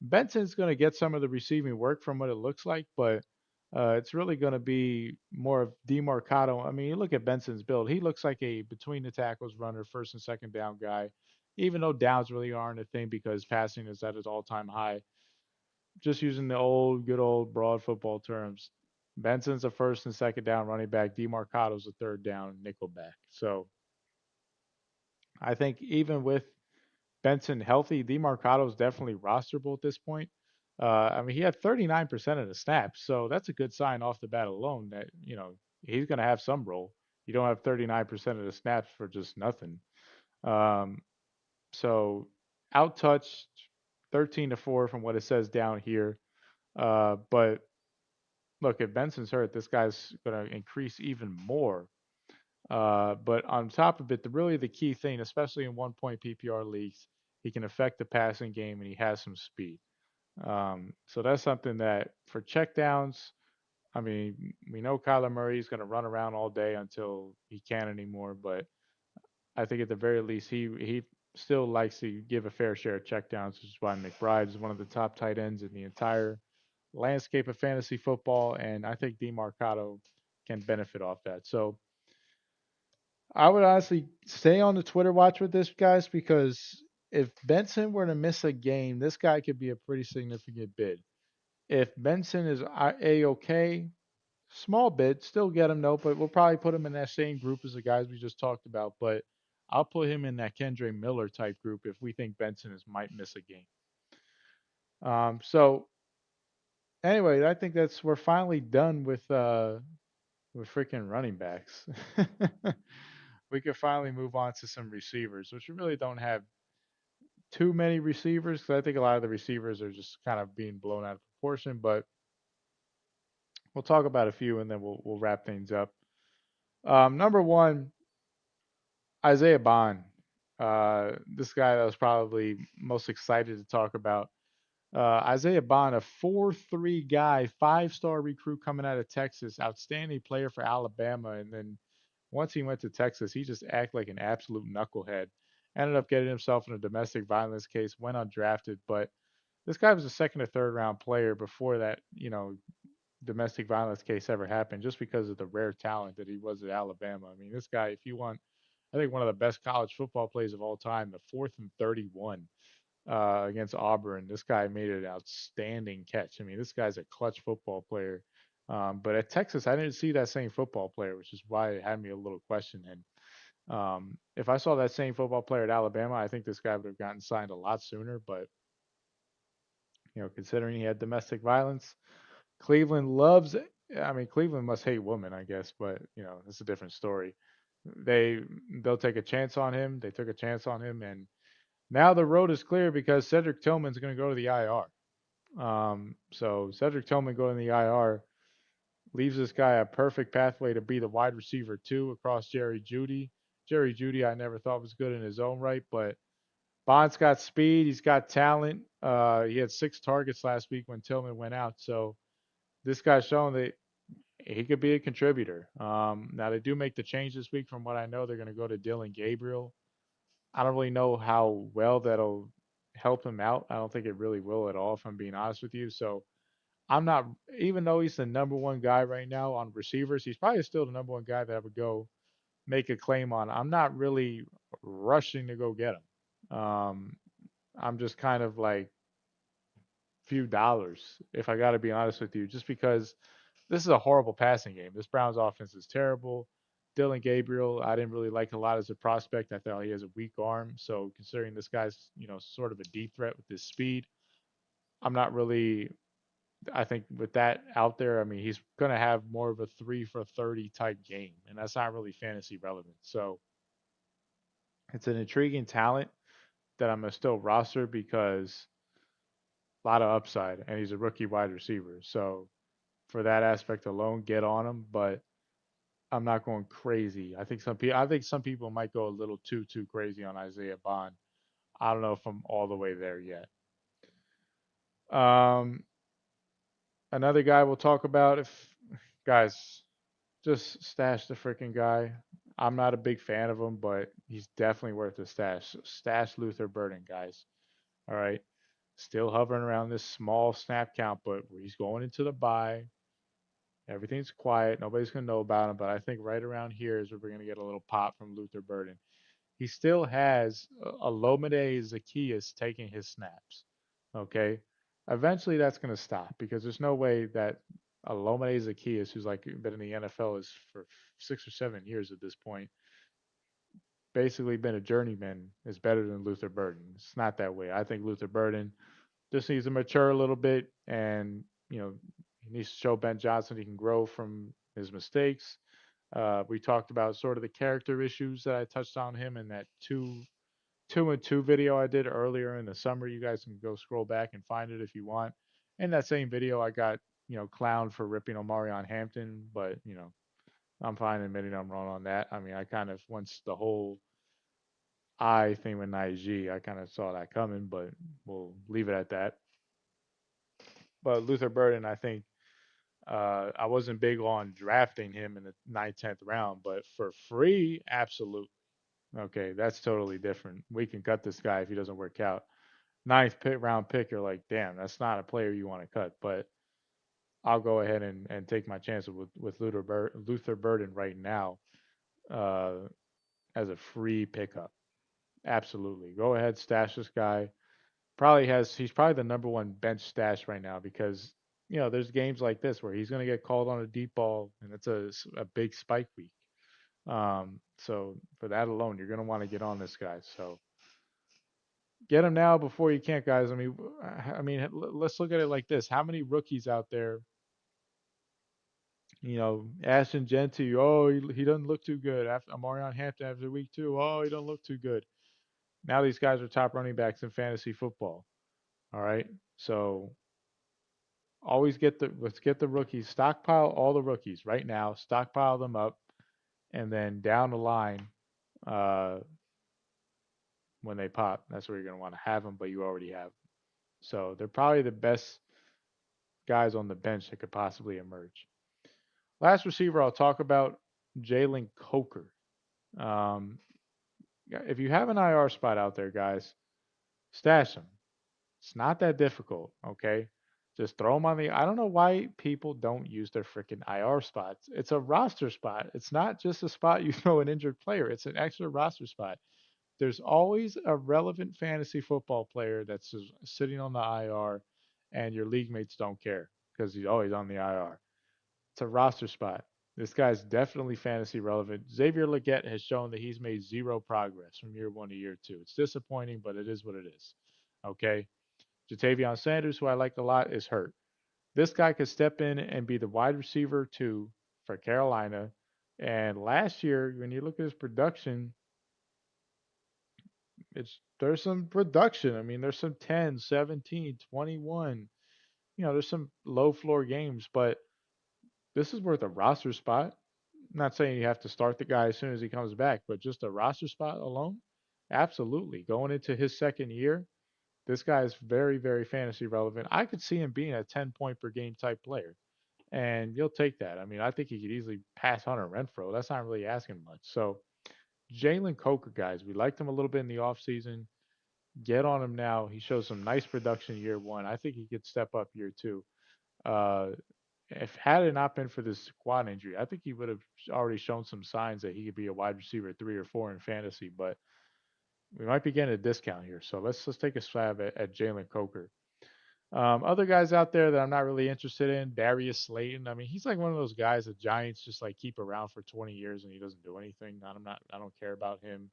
Benson's going to get some of the receiving work from what it looks like, but it's really going to be more of DeMarcado. I mean, you look at Benson's build; he looks like a between the tackles runner, first and second down guy. Even though downs really aren't a thing because passing is at its all-time high. Just using the good old broad football terms, Benson's a first and second down running back. DeMarcado's a third down nickel back. So I think even with Benson healthy, DeMarcado's definitely rosterable at this point. I mean, he had 39% of the snaps, so that's a good sign off the bat alone that, he's going to have some role. You don't have 39% of the snaps for just nothing. Um, so outtouched 13-4 from what it says down here. But look, if Benson's hurt, this guy's going to increase even more. But on top of it, really the key thing, especially in 1 point PPR leagues, he can affect the passing game and he has some speed. So that's something that for checkdowns, I mean, we know Kyler Murray is going to run around all day until he can't anymore. But I think at the very least, he still likes to give a fair share of checkdowns, which is why McBride is one of the top tight ends in the entire landscape of fantasy football. And I think DeMarcado can benefit off that. So I would honestly stay on the Twitter watch with this, guys, because if Benson were to miss a game, this guy could be a pretty significant bid. If Benson is A-OK, small bid, still get him, though, but we'll probably put him in that same group as the guys we just talked about. But I'll put him in that Kendre Miller type group if we think Benson might miss a game. So anyway, I think we're finally done with freaking running backs. We could finally move on to some receivers, which we really don't have too many receivers because I think a lot of the receivers are just kind of being blown out of proportion. But we'll talk about a few and then we'll wrap things up. Number one, Isaiah Bond. This guy that I was probably most excited to talk about. Isaiah Bond, a 4.3 guy, 5-star recruit coming out of Texas, outstanding player for Alabama. And then once he went to Texas, he just acted like an absolute knucklehead. Ended up getting himself in a domestic violence case, went undrafted. But this guy was a second or third round player before that, domestic violence case ever happened, just because of the rare talent that he was at Alabama. I mean, this guy, if you want, I think one of the best college football plays of all time, the fourth and 31 against Auburn. This guy made an outstanding catch. I mean, this guy's a clutch football player. But at Texas, I didn't see that same football player, which is why it had me a little question. And if I saw that same football player at Alabama, I think this guy would have gotten signed a lot sooner. But considering he had domestic violence, Cleveland loves. I mean, Cleveland must hate women, I guess. But it's a different story. They they'll take a chance on him. They took a chance on him, and now the road is clear because Cedric Tillman's going to go to the IR. So Cedric Tillman going to the IR leaves this guy a perfect pathway to be the wide receiver two across Jerry Judy. Jerry Judy, I never thought was good in his own right, but Bond's got speed. He's got talent. He had 6 targets last week when Tillman went out. So this guy's showing that he could be a contributor. Now they do make the change this week. From what I know, they're going to go to Dylan Gabriel. I don't really know how well that'll help him out. I don't think it really will at all, if I'm being honest with you. So I'm not, even though he's the number one guy right now on receivers, he's probably still the number one guy that I would go make a claim on. I'm not really rushing to go get him. I'm just kind of like few dollars, if I got to be honest with you, just because this is a horrible passing game. This Browns offense is terrible. Dylan Gabriel, I didn't really like a lot as a prospect. I thought he has a weak arm. So considering this guy's, sort of a deep threat with his speed, I'm not really. I think with that out there, I mean, he's going to have more of a 3 for 30 type game, and that's not really fantasy relevant. So it's an intriguing talent that I'm going to still roster because a lot of upside, and he's a rookie wide receiver. So for that aspect alone, get on him. But I'm not going crazy. I think some people might go a little too crazy on Isaiah Bond. I don't know if I'm all the way there yet. Um, Another guy we'll talk about, if guys just stash the freaking guy. I'm not a big fan of him, but he's definitely worth a stash. Stash Luther Burden, guys. All right. Still hovering around this small snap count, but he's going into the bye. Everything's quiet. Nobody's going to know about him, but I think right around here is where we're going to get a little pop from Luther Burden. He still has Alomide Zacchaeus taking his snaps. Okay. Eventually that's going to stop because there's no way that Alomade Zacchaeus, who's like been in the NFL is for 6 or 7 years at this point, basically been a journeyman, is better than Luther Burden. It's not that way. I think Luther Burden just needs to mature a little bit, and he needs to show Ben Johnson he can grow from his mistakes. We talked about sort of the character issues that I touched on him in that two and two video I did earlier in the summer. You guys can go scroll back and find it if you want. In that same video, I got clowned for ripping Omarion Hampton, but I'm fine admitting I'm wrong on that. I mean, I kind of once the whole I thing with Najee, I kind of saw that coming, but we'll leave it at that. But Luther Burden, I think I wasn't big on drafting him in the ninth, 10th round, but for free, absolutely. Okay, that's totally different. We can cut this guy if he doesn't work out. Ninth round pick, you're like, damn, that's not a player you want to cut. But I'll go ahead and take my chances with Luther Burden right now uh, as a free pickup. Absolutely. Go ahead, stash this guy. He's probably the number one bench stash right now because there's games like this where he's going to get called on a deep ball and it's a big spike week. So for that alone, you're going to want to get on this guy. So get him now before you can't, guys. I mean, let's look at it like this: how many rookies out there? Ashton Genty, oh, he doesn't look too good. After Amarion Hampton after week 2, oh, he doesn't look too good. Now these guys are top running backs in fantasy football. All right, so always let's get the rookies, stockpile all the rookies right now, stockpile them up, and then down the line, uh, when they pop, that's where you're gonna want to have them, but you already have them. So they're probably the best guys on the bench that could possibly emerge. Last receiver I'll talk about, Jalen Coker. Um, if you have an IR spot out there, guys, stash him. It's not that difficult, okay? Just throw them on the. I don't know why people don't use their freaking IR spots. It's a roster spot. It's not just a spot you throw an injured player. It's an extra roster spot. There's always a relevant fantasy football player that's just sitting on the IR, and your league mates don't care because he's always on the IR. It's a roster spot. This guy's definitely fantasy relevant. Xavier Legette has shown that he's made zero progress from year 1 to year 2. It's disappointing, but it is what it is. Okay. Jatavion Sanders, who I like a lot, is hurt. This guy could step in and be the wide receiver 2 for Carolina. And last year, when you look at his production, there's some production. I mean, there's some 10, 17, 21. There's some low floor games, but this is worth a roster spot. I'm not saying you have to start the guy as soon as he comes back, but just a roster spot alone, absolutely. Going into his second year, this guy is very, very fantasy relevant. I could see him being a 10-point per game type player, and you'll take that. I mean, I think he could easily pass Hunter Renfro. That's not really asking much. So, Jalen Coker, guys, we liked him a little bit in the offseason. Get on him now. He shows some nice production year 1. I think he could step up year 2. Uh, if had it not been for this quad injury, I think he would have already shown some signs that he could be a wide receiver 3 or 4 in fantasy. But we might be getting a discount here, so let's take a swab at Jalen Coker. Other guys out there that I'm not really interested in, Darius Slayton. I mean, he's like one of those guys the Giants just like keep around for 20 years and he doesn't do anything. I don't care about him.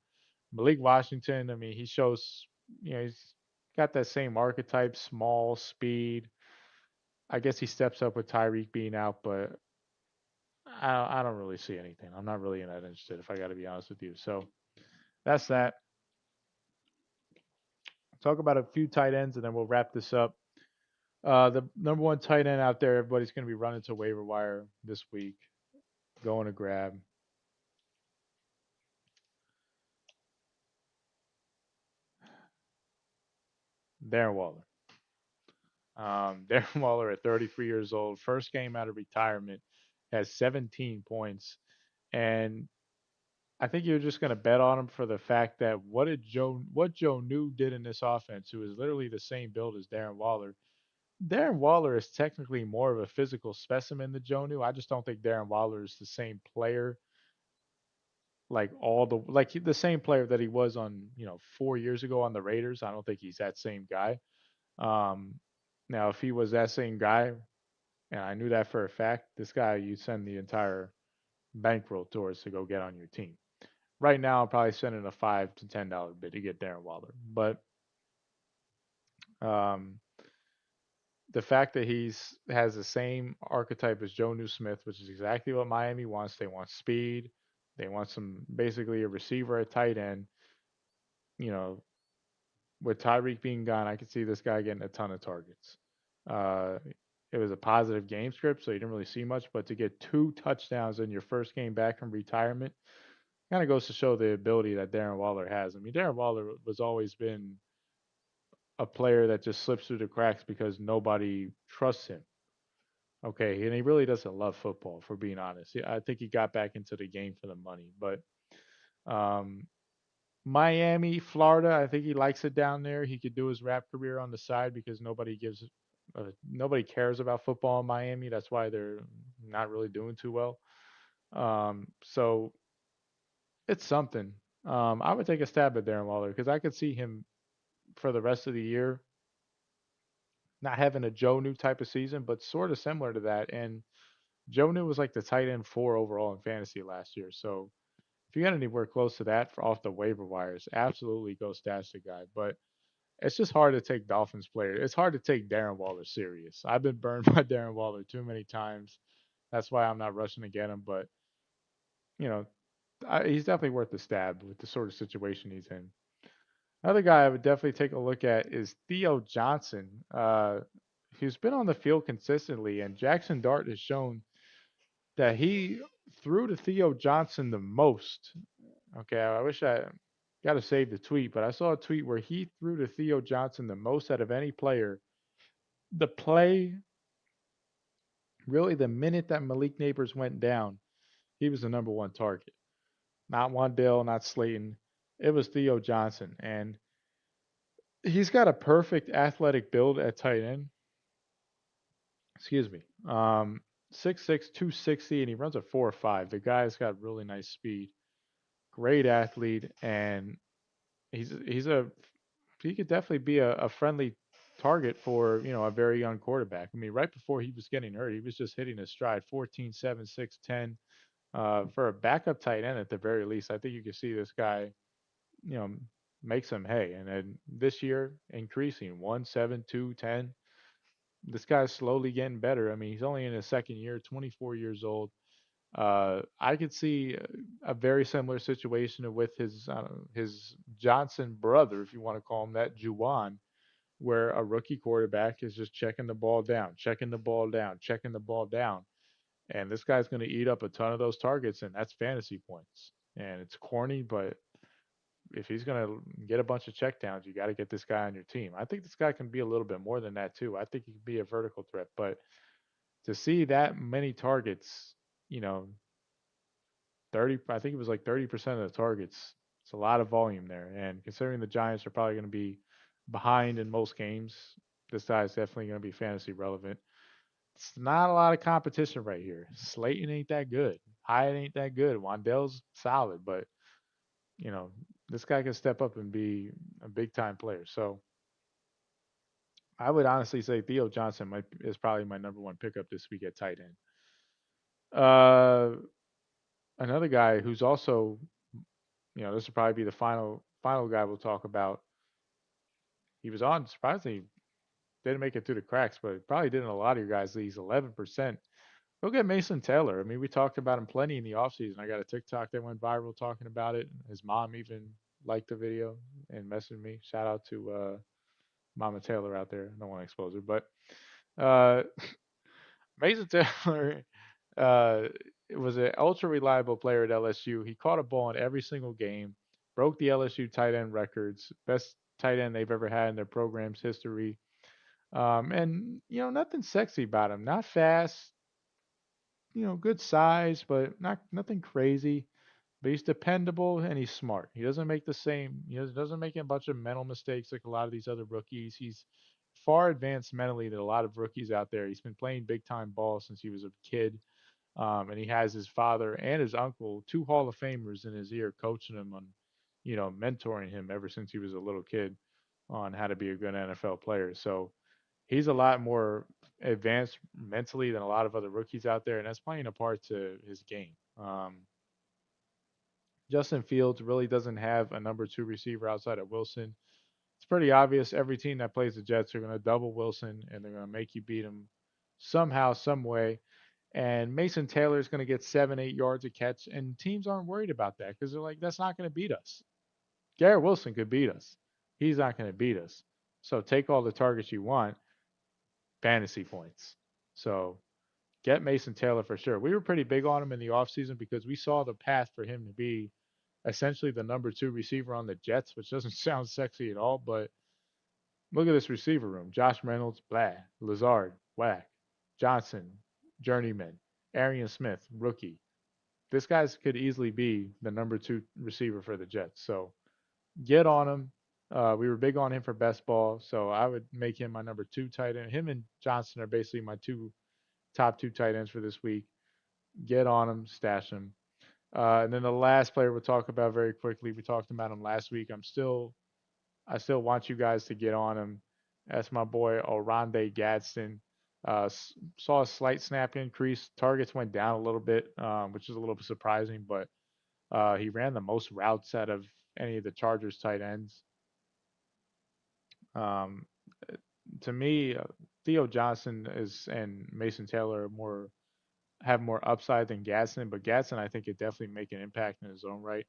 Malik Washington. I mean, he shows he's got that same archetype, small speed. I guess he steps up with Tyreek being out, but I don't really see anything. I'm not really that interested, if I got to be honest with you. So that's that. Talk about a few tight ends, and then we'll wrap this up. The number one tight end out there, everybody's going to be running to waiver wire this week, going to grab Darren Waller. Darren Waller at 33 years old, first game out of retirement, has 17 points, and I think you're just going to bet on him for the fact that what Joe New did in this offense, who is literally the same build as Darren Waller. Darren Waller is technically more of a physical specimen than Joe New. I just don't think Darren Waller is the same player, the same player that he was on 4 years ago on the Raiders. I don't think he's that same guy. Um, Now, if he was that same guy, And I knew that for a fact. This guy, you send the entire bankroll towards to go get on your team. Right now, I'm probably sending a $5 to $10 bid to get Darren Waller. But um, the fact that he's has the same archetype as Joe Smith, which is exactly what Miami wants. They want speed. They want some basically a receiver at tight end. You know, with Tyreek being gone, I could see this guy getting a ton of targets. Uh, it was a positive game script, so you didn't really see much. But to get 2 touchdowns in your first game back from retirement kind of goes to show the ability that Darren Waller has. I mean, Darren Waller was always been a player that just slips through the cracks because nobody trusts him. Okay, and he really doesn't love football, for being honest. I think he got back into the game for the money, but um, Miami, Florida, I think he likes it down there. He could do his rap career on the side because nobody cares about football in Miami. That's why they're not really doing too well. So it's something. I would take a stab at Darren Waller because I could see him for the rest of the year not having a Joe New type of season, but sort of similar to that. And Joe New was like the tight end 4 overall in fantasy last year. So if you got anywhere close to that for off the waiver wires, absolutely go stash the guy. But it's just hard to take Dolphins players. It's hard to take Darren Waller serious. I've been burned by Darren Waller too many times. That's why I'm not rushing to get him. But you know, he's definitely worth the stab with the sort of situation he's in. Another guy I would definitely take a look at is Theo Johnson. He's been on the field consistently, and Jackson Dart has shown that he threw to Theo Johnson the most. Okay, I wish I got to save the tweet, but I saw a tweet where he threw to Theo Johnson the most out of any player. The play, really, the minute that Malik Neighbors went down, he was the number one target. Not Wandale, not Slayton. It was Theo Johnson, and he's got a perfect athletic build at tight end. Excuse me. 6'6", 260, and he runs a 4.5. The guy's got really nice speed. Great athlete, and he's a he could definitely be a friendly target for a very young quarterback. I mean, right before he was getting hurt, he was just hitting his stride 14, 7, 6, 10. For a backup tight end at the very least, I think you can see this guy, you know, make some hay. And then this year, increasing 1, 7, 2, 10. This guy's slowly getting better. I mean, he's only in his second year, 24 years old. I could see a very similar situation with his Johnson brother, if you want to call him that, Juwan, where a rookie quarterback is just checking the ball down, checking the ball down, checking the ball down, and this guy's going to eat up a ton of those targets, and that's fantasy points. And it's corny, but if he's going to get a bunch of checkdowns, you got to get this guy on your team. I think this guy can be a little bit more than that too. I think he can be a vertical threat, but to see that many targets, you know, 30, I think it was like 30% of the targets. It's a lot of volume there. And considering the Giants are probably going to be behind in most games, this guy is definitely going to be fantasy relevant. It's not a lot of competition right here. Slayton ain't that good. Hyatt ain't that good. Wandell's solid, but you know, this guy can step up and be a big time player. So I would honestly say Theo Johnson is probably my number one pickup this week at tight end. Uh, Another guy who's also, this will probably be the final guy we'll talk about. He was on surprisingly didn't make it through the cracks, but probably did in a lot of your guys' leagues. 11%. Go get Mason Taylor. I mean, we talked about him plenty in the offseason. I got a TikTok that went viral talking about it. His mom even liked the video and messaged me. Shout out to Mama Taylor out there. I don't want to expose her, but uh, Mason Taylor uh, was an ultra reliable player at LSU. He caught a ball in every single game, broke the LSU tight end records, best tight end they've ever had in their program's history. And nothing sexy about him. Not fast, good size, but not nothing crazy. But he's dependable and he's smart. He doesn't make the same. He doesn't make a bunch of mental mistakes like a lot of these other rookies. He's far advanced mentally than a lot of rookies out there. He's been playing big time ball since he was a kid. And he has his father and his uncle, two Hall of Famers in his ear, coaching him on, mentoring him ever since he was a little kid on how to be a good NFL player. So he's a lot more. advanced mentally than a lot of other rookies out there, and that's playing a part to his game. Justin Fields really doesn't have a number two receiver outside of Wilson. It's pretty obvious every team that plays the Jets are going to double Wilson and they're going to make you beat him somehow, some way. And Mason Taylor is going to get 7, 8 yards a catch, and teams aren't worried about that because they're like, that's not going to beat us. Garrett Wilson could beat us. He's not going to beat us. So take all the targets you want, fantasy points. So get Mason Taylor for sure. We were pretty big on him in the offseason because we saw the path for him to be essentially the number two receiver on the Jets, which doesn't sound sexy at all, but look at this receiver room. Josh Reynolds, blah. Lazard, whack. Johnson, journeyman. Arian Smith, rookie. This guy could easily be the number two receiver for the Jets. So get on him. We were big on him for best ball, so I would make him my number two tight end. Him and Johnson are basically my top two tight ends for this week. Get on him, stash him. And then the last player we'll talk about very quickly. We talked about him last week. I still want you guys to get on him. That's my boy Oronde Gadsden. Saw a slight snap increase. Targets went down a little bit, which is a little bit surprising, but he ran the most routes out of any of the Chargers tight ends. Um, to me, Theo Johnson is and Mason Taylor are more have more upside than Gadsden, but Gadsden I think could definitely make an impact in his own right.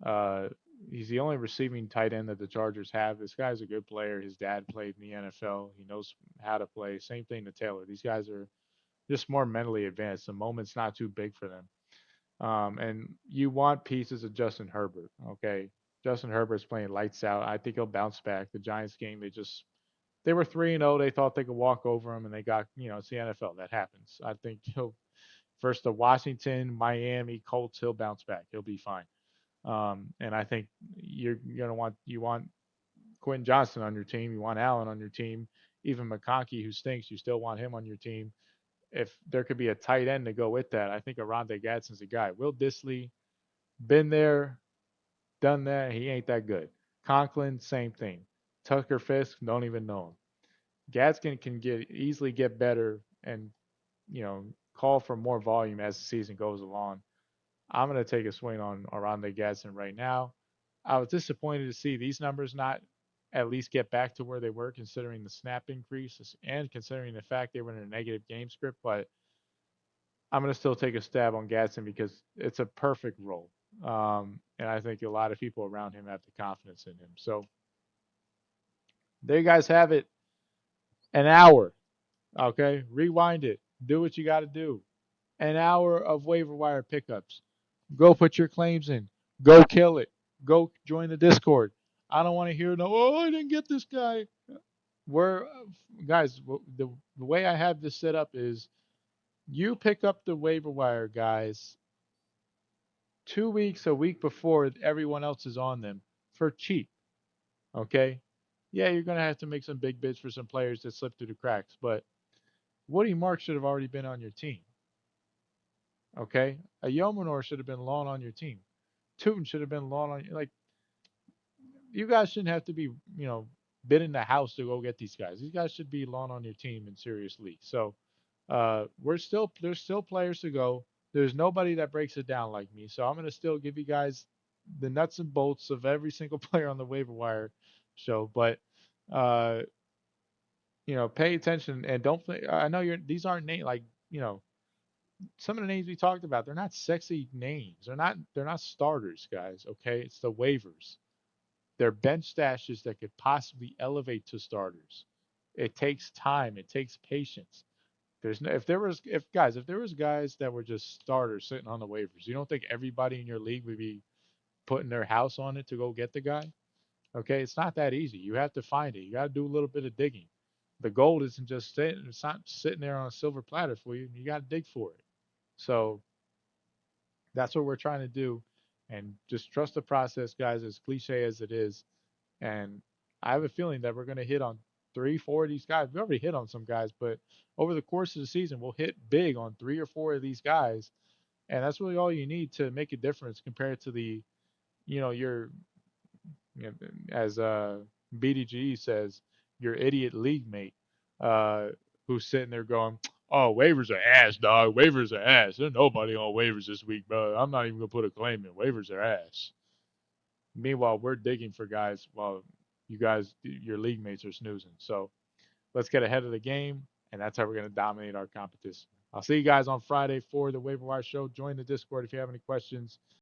Uh, he's the only receiving tight end that the Chargers have. This guy's a good player. His dad played in the NFL. He knows how to play. Same thing to Taylor. These guys are just more mentally advanced. The moment's not too big for them. And you want pieces of Justin Herbert. Okay, Justin Herbert's playing lights out. I think he'll bounce back. The Giants game, they were 3-0. They thought they could walk over him, and they got it's the NFL. That happens. I think he'll first the Washington, Miami, Colts. He'll bounce back. He'll be fine. And I think you're gonna want you want Quentin Johnson on your team. You want Allen on your team. Even McConkey, who stinks, you still want him on your team. If there could be a tight end to go with that, I think Aronde Gadsden's a guy. Will Disley, been there, done that. He ain't that good. Conklin, same thing. Tucker Fisk, don't even know him. Gadsden can easily get better and call for more volume as the season goes along. I'm going to take a swing on Aronde Gadsden right now. I was disappointed to see these numbers not at least get back to where they were, considering the snap increases and considering the fact they were in a negative game script. But I'm going to still take a stab on Gadsden because it's a perfect role. And I think a lot of people around him have the confidence in him. So there you guys have it. An hour. Okay. Rewind it. Do what you got to do. An hour of waiver wire pickups. Go put your claims in. Go kill it. Go join the Discord. I don't want to hear no, oh, I didn't get this guy. We're, guys, the way I have this set up is you pick up the waiver wire, guys, 2 weeks, a week before everyone else is on them for cheap. Okay? Yeah, you're going to have to make some big bids for some players that slip through the cracks, but Woody Mark should have already been on your team. Okay? A Yomanor should have been long on your team. Tootin should have been long on like you guys shouldn't have to be, bidding the house to go get these guys. These guys should be long on your team in serious league. So there's still players to go. There's nobody that breaks it down like me. So I'm gonna still give you guys the nuts and bolts of every single player on the waiver wire show. But uh, pay attention and don't play. I know these aren't names like, some of the names we talked about, they're not sexy names. They're not starters, guys. Okay. It's the waivers. They're bench stashes that could possibly elevate to starters. It takes time. It takes patience. There's no, if there was guys that were just starters sitting on the waivers, you don't think everybody in your league would be putting their house on it to go get the guy? Okay, it's not that easy. You have to find it. You got to do a little bit of digging. The gold isn't just sitting. It's not sitting there on a silver platter for you. You got to dig for it. So that's what we're trying to do, and just trust the process, guys. As cliche as it is, and I have a feeling that we're going to hit on 3, 4 of these guys. We already hit on some guys, but over the course of the season, we'll hit big on 3 or 4 of these guys. And that's really all you need to make a difference compared to your, as BDGE says, your idiot league mate. Uh, who's sitting there going, "Oh, waivers are ass, dog. Waivers are ass. There's nobody on waivers this week, bro. I'm not even gonna put a claim in. Waivers are ass." Meanwhile, we're digging for guys while you guys, your league mates, are snoozing. So let's get ahead of the game, and that's how we're gonna dominate our competition. I'll see you guys on Friday for the Waiver Wire Show. Join the Discord if you have any questions.